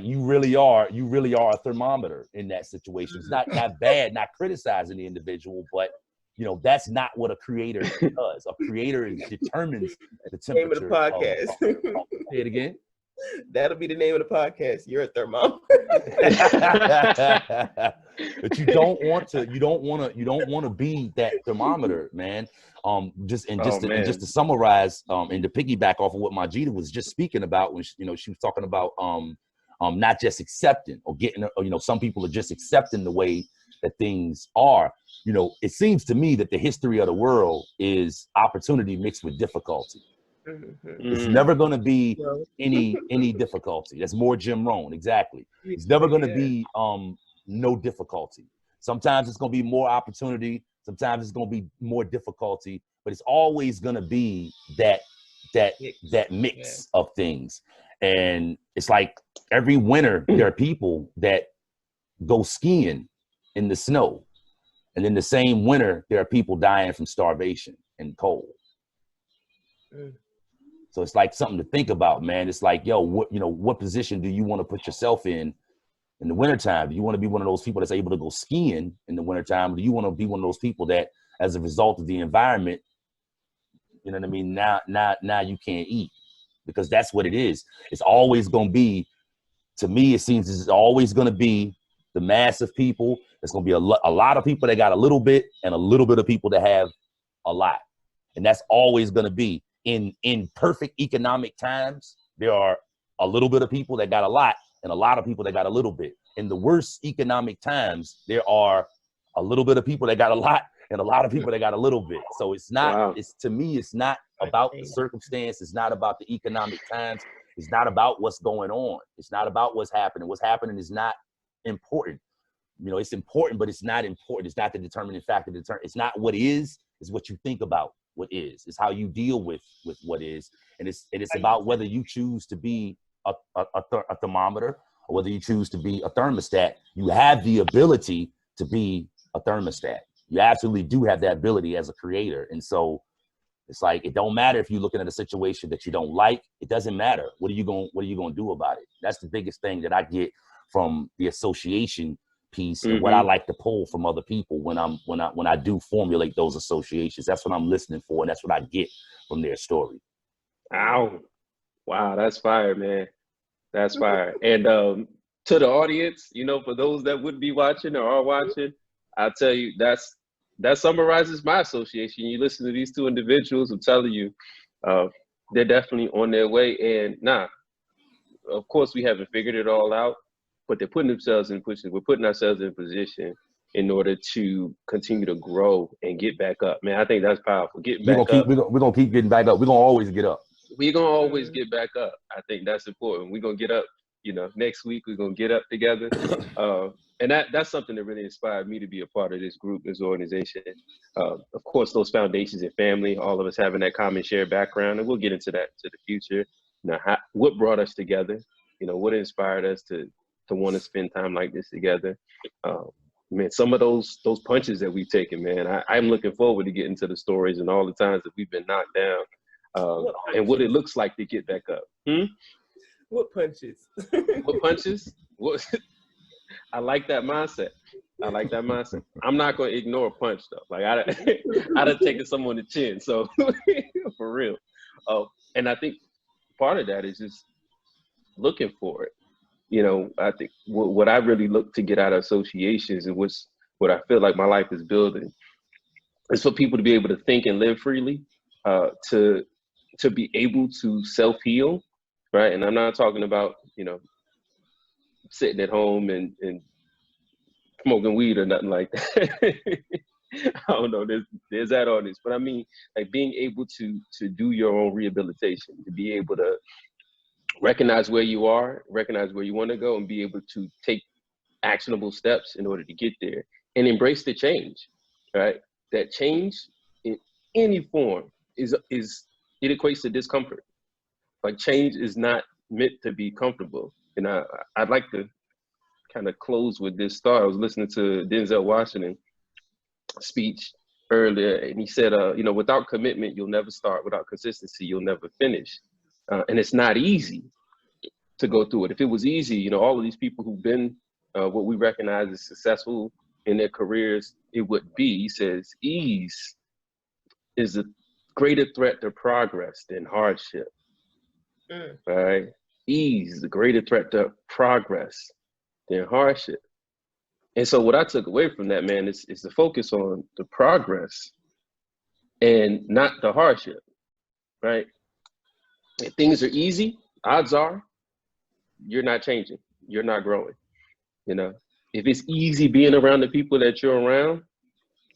you really are a thermometer in that situation. It's not bad, not criticizing the individual, but you know, that's not what a creator does. A creator determines the temperature. Name of the podcast. Say it again. That'll be the name of the podcast. You're a thermometer. But you don't want to be that thermometer, man. Just to summarize, and to piggyback off of what Majida was just speaking about when she was talking about not just accepting or getting, some people are just accepting the way that things are. You know, it seems to me that the history of the world is opportunity mixed with difficulty. It's never going to be any difficulty. That's more Jim Rohn. Exactly. It's never going to be no difficulty. Sometimes it's going to be more opportunity. Sometimes it's going to be more difficulty. But it's always going to be that mix of things. And it's like every winter there are people that go skiing in the snow, and then the same winter there are people dying from starvation and cold. So it's like something to think about, man. It's like, yo, what position do you want to put yourself in the wintertime? Do you want to be one of those people that's able to go skiing in the wintertime? Or do you want to be one of those people that, as a result of the environment, You know what I mean? Now you can't eat, because that's what it is. It's always going to be, to me, it seems it's always going to be the mass of people. There's going to be a lot of people that got a little bit and a little bit of people that have a lot. And that's always going to be in perfect economic times. There are a little bit of people that got a lot and a lot of people that got a little bit. In the worst economic times, there are a little bit of people that got a lot and a lot of people that got a little bit. So it's not, Wow. it's, to me, it's not about the circumstance. It's not about the economic times. It's not about what's going on. It's not about what's happening. What's happening is not important. You know, it's important, but it's not important. It's not the determining factor. It's not what is what you think about what is. It's how you deal with what is. And it's about whether you choose to be a thermometer or whether you choose to be a thermostat. You have the ability to be a thermostat. You absolutely do have that ability as a creator. And so it's like, it don't matter if you're looking at a situation that you don't like. It doesn't matter. What are you going to do about it? That's the biggest thing that I get from the association piece, and what I like to pull from other people when I do formulate those associations. That's what I'm listening for, and that's what I get from their story. Ow. Wow, that's fire, man. That's fire. And to the audience, you know, for those that would be watching or are watching, I'll tell you, that summarizes my association. You listen to these two individuals, I'm telling you, they're definitely on their way. And of course, we haven't figured it all out, but they're putting themselves in position. We're putting ourselves in position in order to continue to grow and get back up. Man, I think that's powerful. Getting back up. We're gonna keep getting back up. We're gonna always get up. We're gonna always get back up. I think that's important. We're gonna get up. You know, next week we're gonna get up together. And that's something that really inspired me to be a part of this group, this organization. Of course, those foundations and family, all of us having that common shared background, and we'll get into that to the future. Now, what brought us together? You know, what inspired us to want to spend time like this together? Man, some of those punches that we've taken, man, I'm looking forward to getting to the stories and all the times that we've been knocked down, and what it looks like to get back up. What punches? What punches? What? I like that mindset. I'm not going to ignore a punch, though. Like, I'd have taken someone to chin. So, for real. And I think part of that is just looking for it. You know, I think what I really look to get out of associations, and what I feel like my life is building, is for people to be able to think and live freely, to be able to self-heal, right? And I'm not talking about, you know, sitting at home and smoking weed or nothing like that. I don't know, there's that on this, but I mean, like, being able to do your own rehabilitation, to be able to recognize where you are, recognize where you want to go, and be able to take actionable steps in order to get there, and embrace the change, right? That change in any form is it equates to discomfort. Like, change is not meant to be comfortable. And I'd like to kind of close with this thought. I was listening to Denzel Washington speech earlier, and he said, you know, without commitment, you'll never start. Without consistency, you'll never finish. And it's not easy to go through it. If it was easy, you know, all of these people who've been what we recognize as successful in their careers, it would be. He says, ease is a greater threat to progress than hardship. Right? Ease is a greater threat to progress than hardship. And so what I took away from that, man, is the focus on the progress and not the hardship, right? If things are easy, odds are you're not changing, you're not growing. You know, if it's easy being around the people that you're around,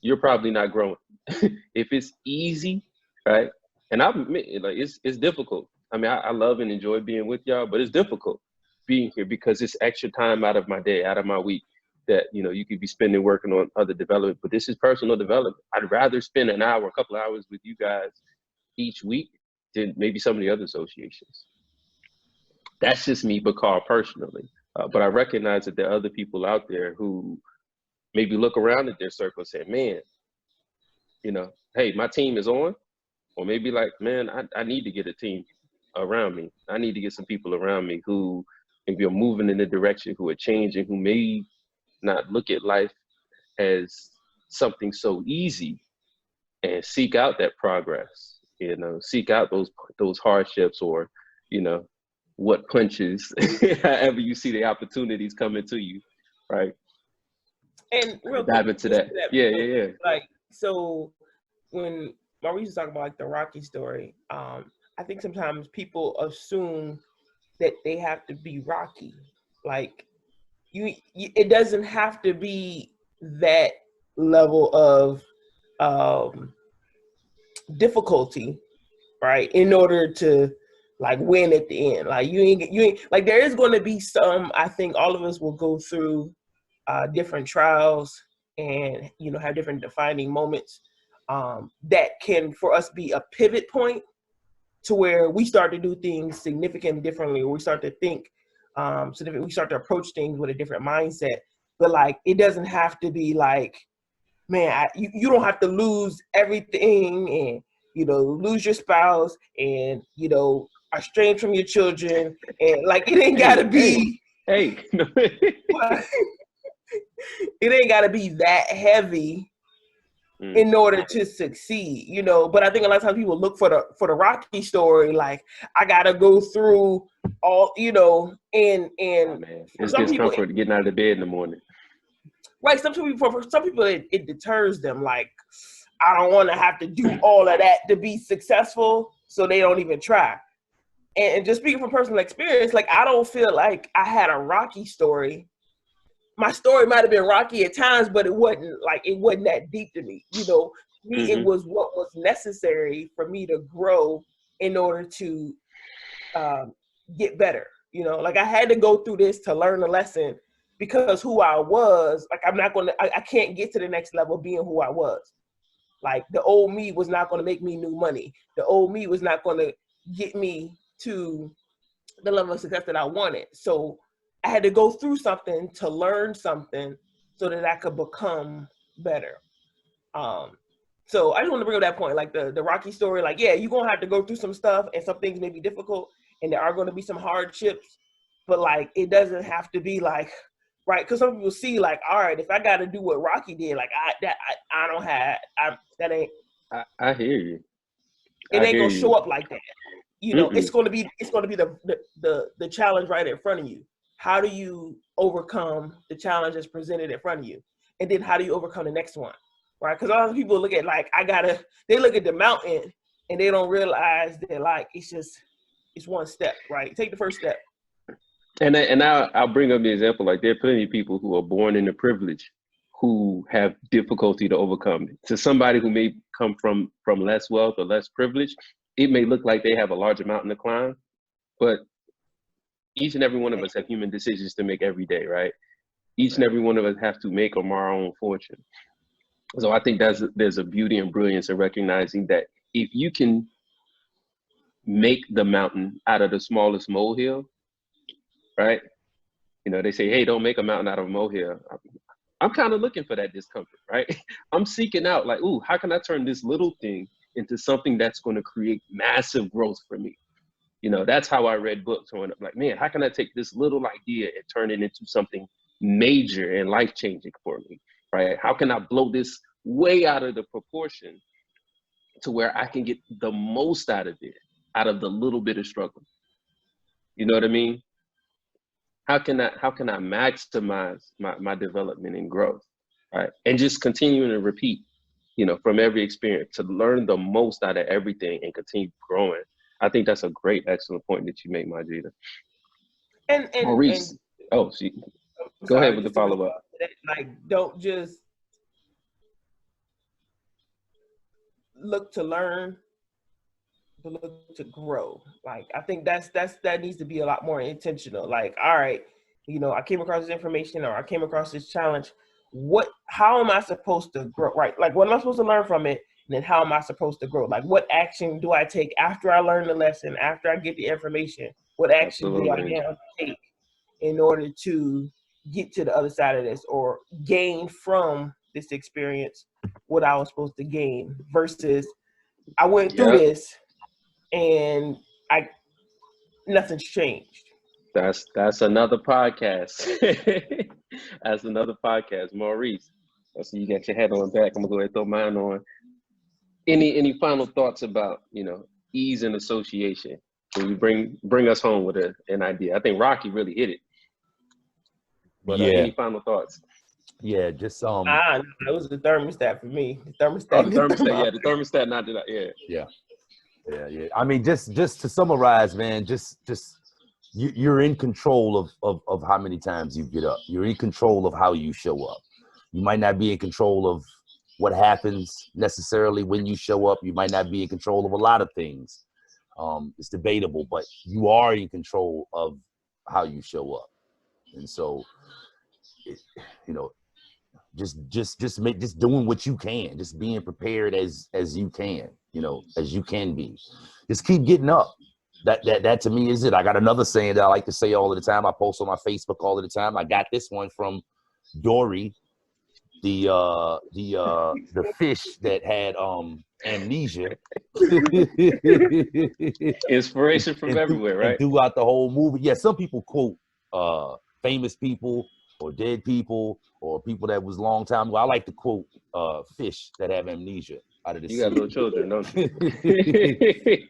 you're probably not growing. If it's easy, right? And I've admit, like, it's difficult. I mean, I love and enjoy being with y'all, but it's difficult being here because it's extra time out of my day, out of my week, that, you know, you could be spending working on other development, but this is personal development. I'd rather spend an hour, a couple of hours with you guys each week than maybe some of the other associations. That's just me, Bakar, personally. But I recognize that there are other people out there who maybe look around at their circle and say, man, you know, hey, my team is on. Or maybe like, man, I need to get a team around me. I need to get some people around me who maybe are moving in the direction, who are changing, who may not look at life as something so easy, and seek out that progress, seek out those hardships, or, what punches, however you see the opportunities coming to you, right? And real Dive quick, into that. Yeah. like, so when Maurice was talking about like the Rocky story, I think sometimes people assume that they have to be Rocky. Like, it doesn't have to be that level of difficulty, right? In order to like win at the end. Like you ain't like, there is going to be some, I think all of us will go through different trials and, have different defining moments that can for us be a pivot point to where we start to do things significantly differently, or we start to think we start to approach things with a different mindset. But like, it doesn't have to be like, man, you don't have to lose everything and, lose your spouse and, are estranged from your children. And like, it ain't gotta be, hey. it ain't gotta be that heavy in order to succeed, But I think a lot of times people look for the Rocky story, like, I gotta go through all, and oh, man. It's discomfort getting out of bed in the morning. Right. For some people, it deters them. Like, I don't want to have to do all of that to be successful, so they don't even try. And just speaking from personal experience, like, I don't feel like I had a Rocky story. My story might have been rocky at times, but it wasn't that deep to me. It was what was necessary for me to grow in order to get better. Like, I had to go through this to learn a lesson, because who I was, like, I can't get to the next level being who I was. Like, the old me was not going to make me new money. The old me was not going to get me to the level of success that I wanted. So I had to go through something to learn something so that I could become better. So I just want to bring up that point, like the Rocky story. Like, yeah, you're going to have to go through some stuff, and some things may be difficult, and there are going to be some hardships, but like, it doesn't have to be like, right? Because some people see like, all right, if I got to do what Rocky did, like, I hear you. It ain't gonna show up like that. It's gonna be the challenge right in front of you. How do you overcome the challenge that's presented in front of you? And then how do you overcome the next one? Right? Because a lot of people look at like, they look at the mountain and they don't realize that like, it's one step, right? Take the first step. And I'll bring up the example, like, there are plenty of people who are born into privilege who have difficulty to overcome it. To somebody who may come from less wealth or less privilege, it may look like they have a larger mountain to climb, but each and every one of us have human decisions to make every day, right? Each and every one of us have to make or mar our own fortune. So I think there's a beauty and brilliance in recognizing that if you can make the mountain out of the smallest molehill, right? They say, hey, don't make a mountain out of a molehill. I'm kind of looking for that discomfort, right? I'm seeking out like, ooh, how can I turn this little thing into something that's going to create massive growth for me? That's how I read books growing up. Like, man, how can I take this little idea and turn it into something major and life-changing for me, right? How can I blow this way out of the proportion to where I can get the most out of it, out of the little bit of struggle? You know what I mean? How can I maximize my development and growth, right? And just continuing to repeat, from every experience, to learn the most out of everything and continue growing. I think that's a great, excellent point that you make, Majida. And Maurice, go ahead with the follow-up. Like, don't just look to learn, but look to grow. Like, I think that needs to be a lot more intentional. Like, all right, I came across this information, or I came across this challenge. How am I supposed to grow? Right? Like, what am I supposed to learn from it? And then how am I supposed to grow? Like, what action do I take after I learn the lesson, after I get the information? What action do I now take in order to get to the other side of this, or gain from this experience what I was supposed to gain, versus I went through this and nothing's changed. That's another podcast. That's another podcast. Maurice, I see you got your head on back. I'm gonna go ahead and throw mine on. Any final thoughts about, ease and association? Can you bring us home with an idea? I think Rocky really hit it. But Yeah. any final thoughts? Yeah, just No, it was the thermostat for me. The thermostat. Oh, the thermostat. Yeah, the thermostat. Not that. Yeah. Yeah. I mean, just to summarize, man, just you're in control of how many times you get up. You're in control of how you show up. You might not be in control of what happens necessarily when you show up. You might not be in control of a lot of things. It's debatable, but you are in control of how you show up. And so, just doing what you can, just being prepared as you can, as you can be. Just keep getting up. That to me is it. I got another saying that I like to say all of the time. I post on my Facebook all of the time. I got this one from Dory, the fish that had amnesia. Inspiration from everywhere, right? And throughout the whole movie. Yeah, some people quote famous people or dead people or people that was long time ago. I like to quote fish that have amnesia out of the sea. You got little children, don't you?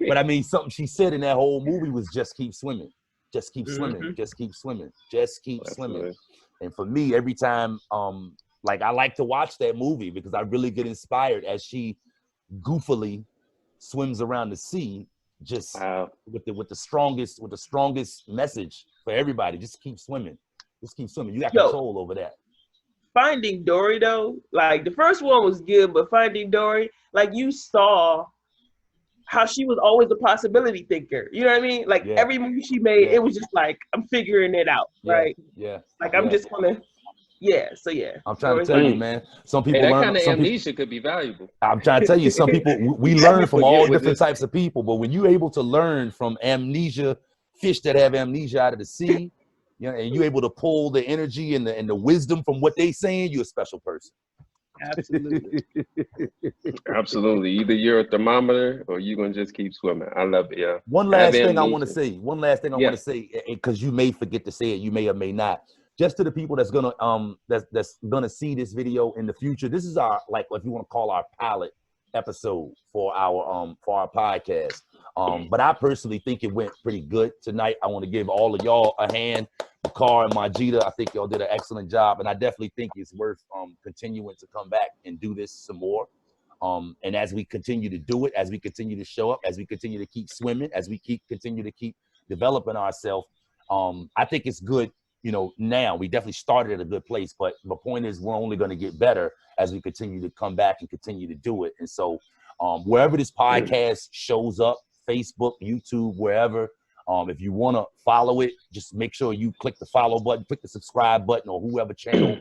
But I mean, something she said in that whole movie was just keep swimming. Just keep swimming. Just keep swimming. Just keep swimming. And for me, every time, like I like to watch that movie because I really get inspired as she goofily swims around the sea, just with the strongest message for everybody. Just keep swimming. Just keep swimming. You got control over that. Finding Dory though, like the first one was good, but Finding Dory, like you saw how she was always a possibility thinker. You know what I mean? Like every movie she made, it was just like, I'm figuring it out, right? Yeah. Like I'm just gonna, so yeah. I'm trying to tell you, man. Some people that learn. Kind of amnesia could be valuable. I'm trying to tell you, some people we learn from all different types of people, but when you're able to learn from amnesia, fish that have amnesia out of the sea, and you're able to pull the energy and the wisdom from what they saying, you're a special person. Absolutely. Absolutely. Either you're a thermometer or you're gonna just keep swimming. I love it. Yeah. One last thing I want to say, because you may forget to say it, you may or may not. Just to the people that's gonna see this video in the future, this is our, like, if you want to call our pilot episode for our podcast. But I personally think it went pretty good tonight. I want to give all of y'all a hand. Car and Majida, I think y'all did an excellent job, and I definitely think it's worth continuing to come back and do this some more. And as we continue to do it, as we continue to show up, as we continue to keep swimming, as we continue to keep developing ourselves, I think it's good. Now we definitely started at a good place, but the point is we're only going to get better as we continue to come back and continue to do it. And so wherever this podcast shows up, Facebook, YouTube, wherever, if you want to follow it, just make sure you click the follow button, click the subscribe button, or whoever channel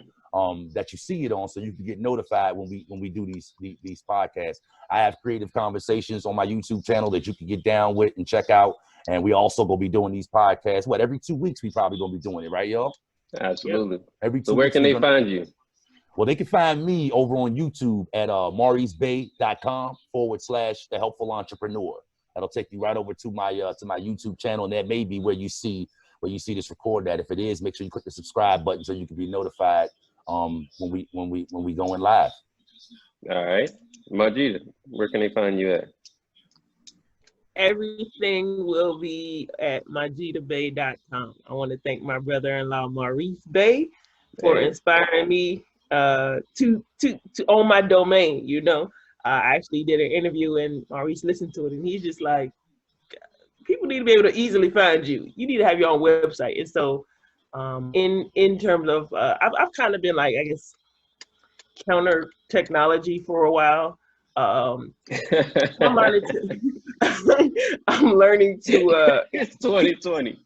that you see it on, so you can get notified when we do these podcasts. I have creative conversations on my YouTube channel that you can get down with and check out. And we also gonna be doing these podcasts. Every 2 weeks we probably gonna be doing it, right, y'all? Absolutely. Yep. Every 2 so where weeks can they find you? Well, they can find me over on YouTube at mauricebay.com/The Helpful Entrepreneur. That'll take you right over to my YouTube channel, and that may be where you see this recorded at. If it is, make sure you click the subscribe button so you can be notified when we going live. All right, Majida, where can they find you at? Everything will be at majidabay.com. I want to thank my brother-in-law Maurice Bay for inspiring me to own my domain. I actually did an interview and Maurice listened to it, and he's just like, people need to be able to easily find you. You need to have your own website. And so in terms of I've kind of been like, I guess, counter technology for a while. I'm learning to it's 2020.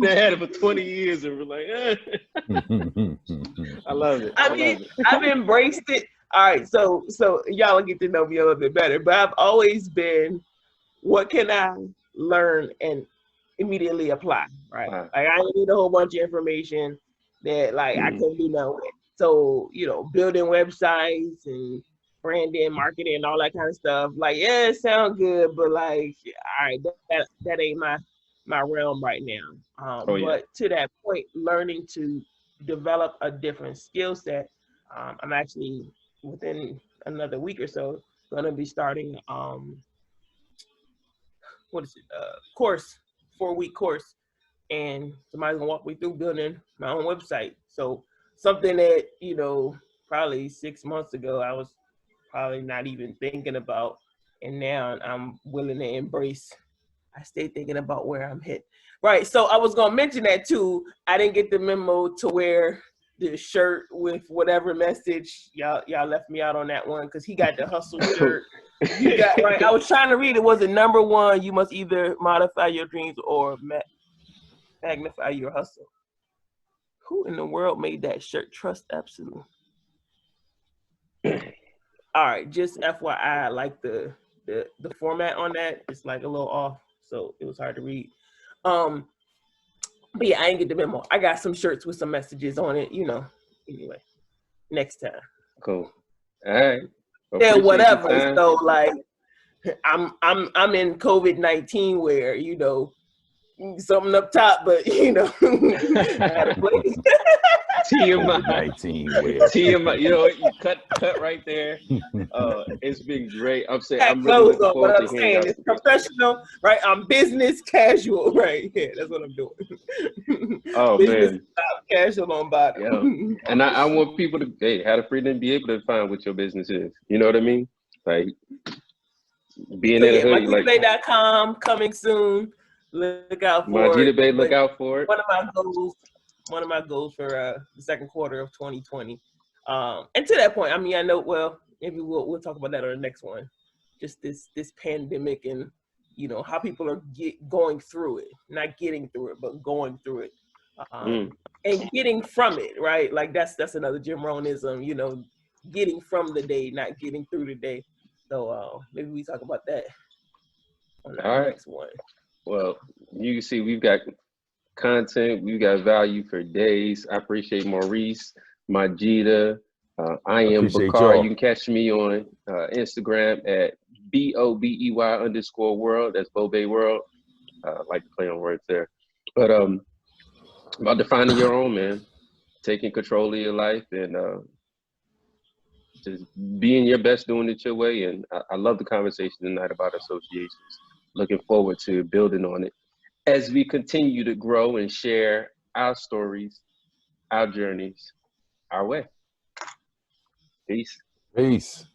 They had it for 20 years and we're like, I love it. I've embraced it. All right, so y'all will get to know me a little bit better, but I've always been, what can I learn and immediately apply, right? Like I don't need a whole bunch of information that I couldn't do nothing with. So, building websites and branding, marketing, and all that kind of stuff. It sounds good, but all right, that ain't my realm right now. But to that point, learning to develop a different skill set. I'm actually within another week or so going to be starting what is it? Course, 4-week course, and somebody's gonna walk me through building my own website. So something that probably 6 months ago I was probably not even thinking about, and now I'm willing to embrace. I stay thinking about where I'm hit. Right. So I was gonna mention that too. I didn't get the memo to wear the shirt with whatever message. Y'all left me out on that one because he got the hustle shirt. You got right. I was trying to read it. Was it number one? You must either modify your dreams or magnify your hustle. Who in the world made that shirt? Trust absolute. All right, just FYI, like the format on that, it's like a little off, so it was hard to read. But yeah, I ain't get the memo. I got some shirts with some messages on it, Anyway, next time. Cool. All right. Yeah, whatever. So like, I'm in COVID-19 where something up top, but I had a place. TMI. TMI. You cut right there. It's been great. I'm saying I'm really looking forward to hearing. It's professional, right? I'm business casual, right? Yeah, that's what I'm doing. Oh business man, casual on bottom. Yeah. And I want people to have the freedom to be able to find what your business is. You know what I mean? Like being in a hoodie. MyGitaBay.com coming soon. Look out for MyGitaBay, look out for it. One of my goals for the second quarter of 2020. And to that point, I mean, I know. Well, maybe we'll talk about that on the next one. Just this pandemic and how people are going through it, not getting through it, but going through it, and getting from it. Right, like that's another Jim Rohnism. Getting from the day, not getting through the day. So maybe we talk about that on the next one. Well, you can see we've got content, we've got value for days. I appreciate Maurice, Majida. I am Bakar. You can catch me on Instagram at BOBEY_world. That's Bobe World. I like to play on words there. But about defining your own, man. Taking control of your life and just being your best, doing it your way. And I love the conversation tonight about associations. Looking forward to building on it as we continue to grow and share our stories, our journeys, our way. Peace. Peace.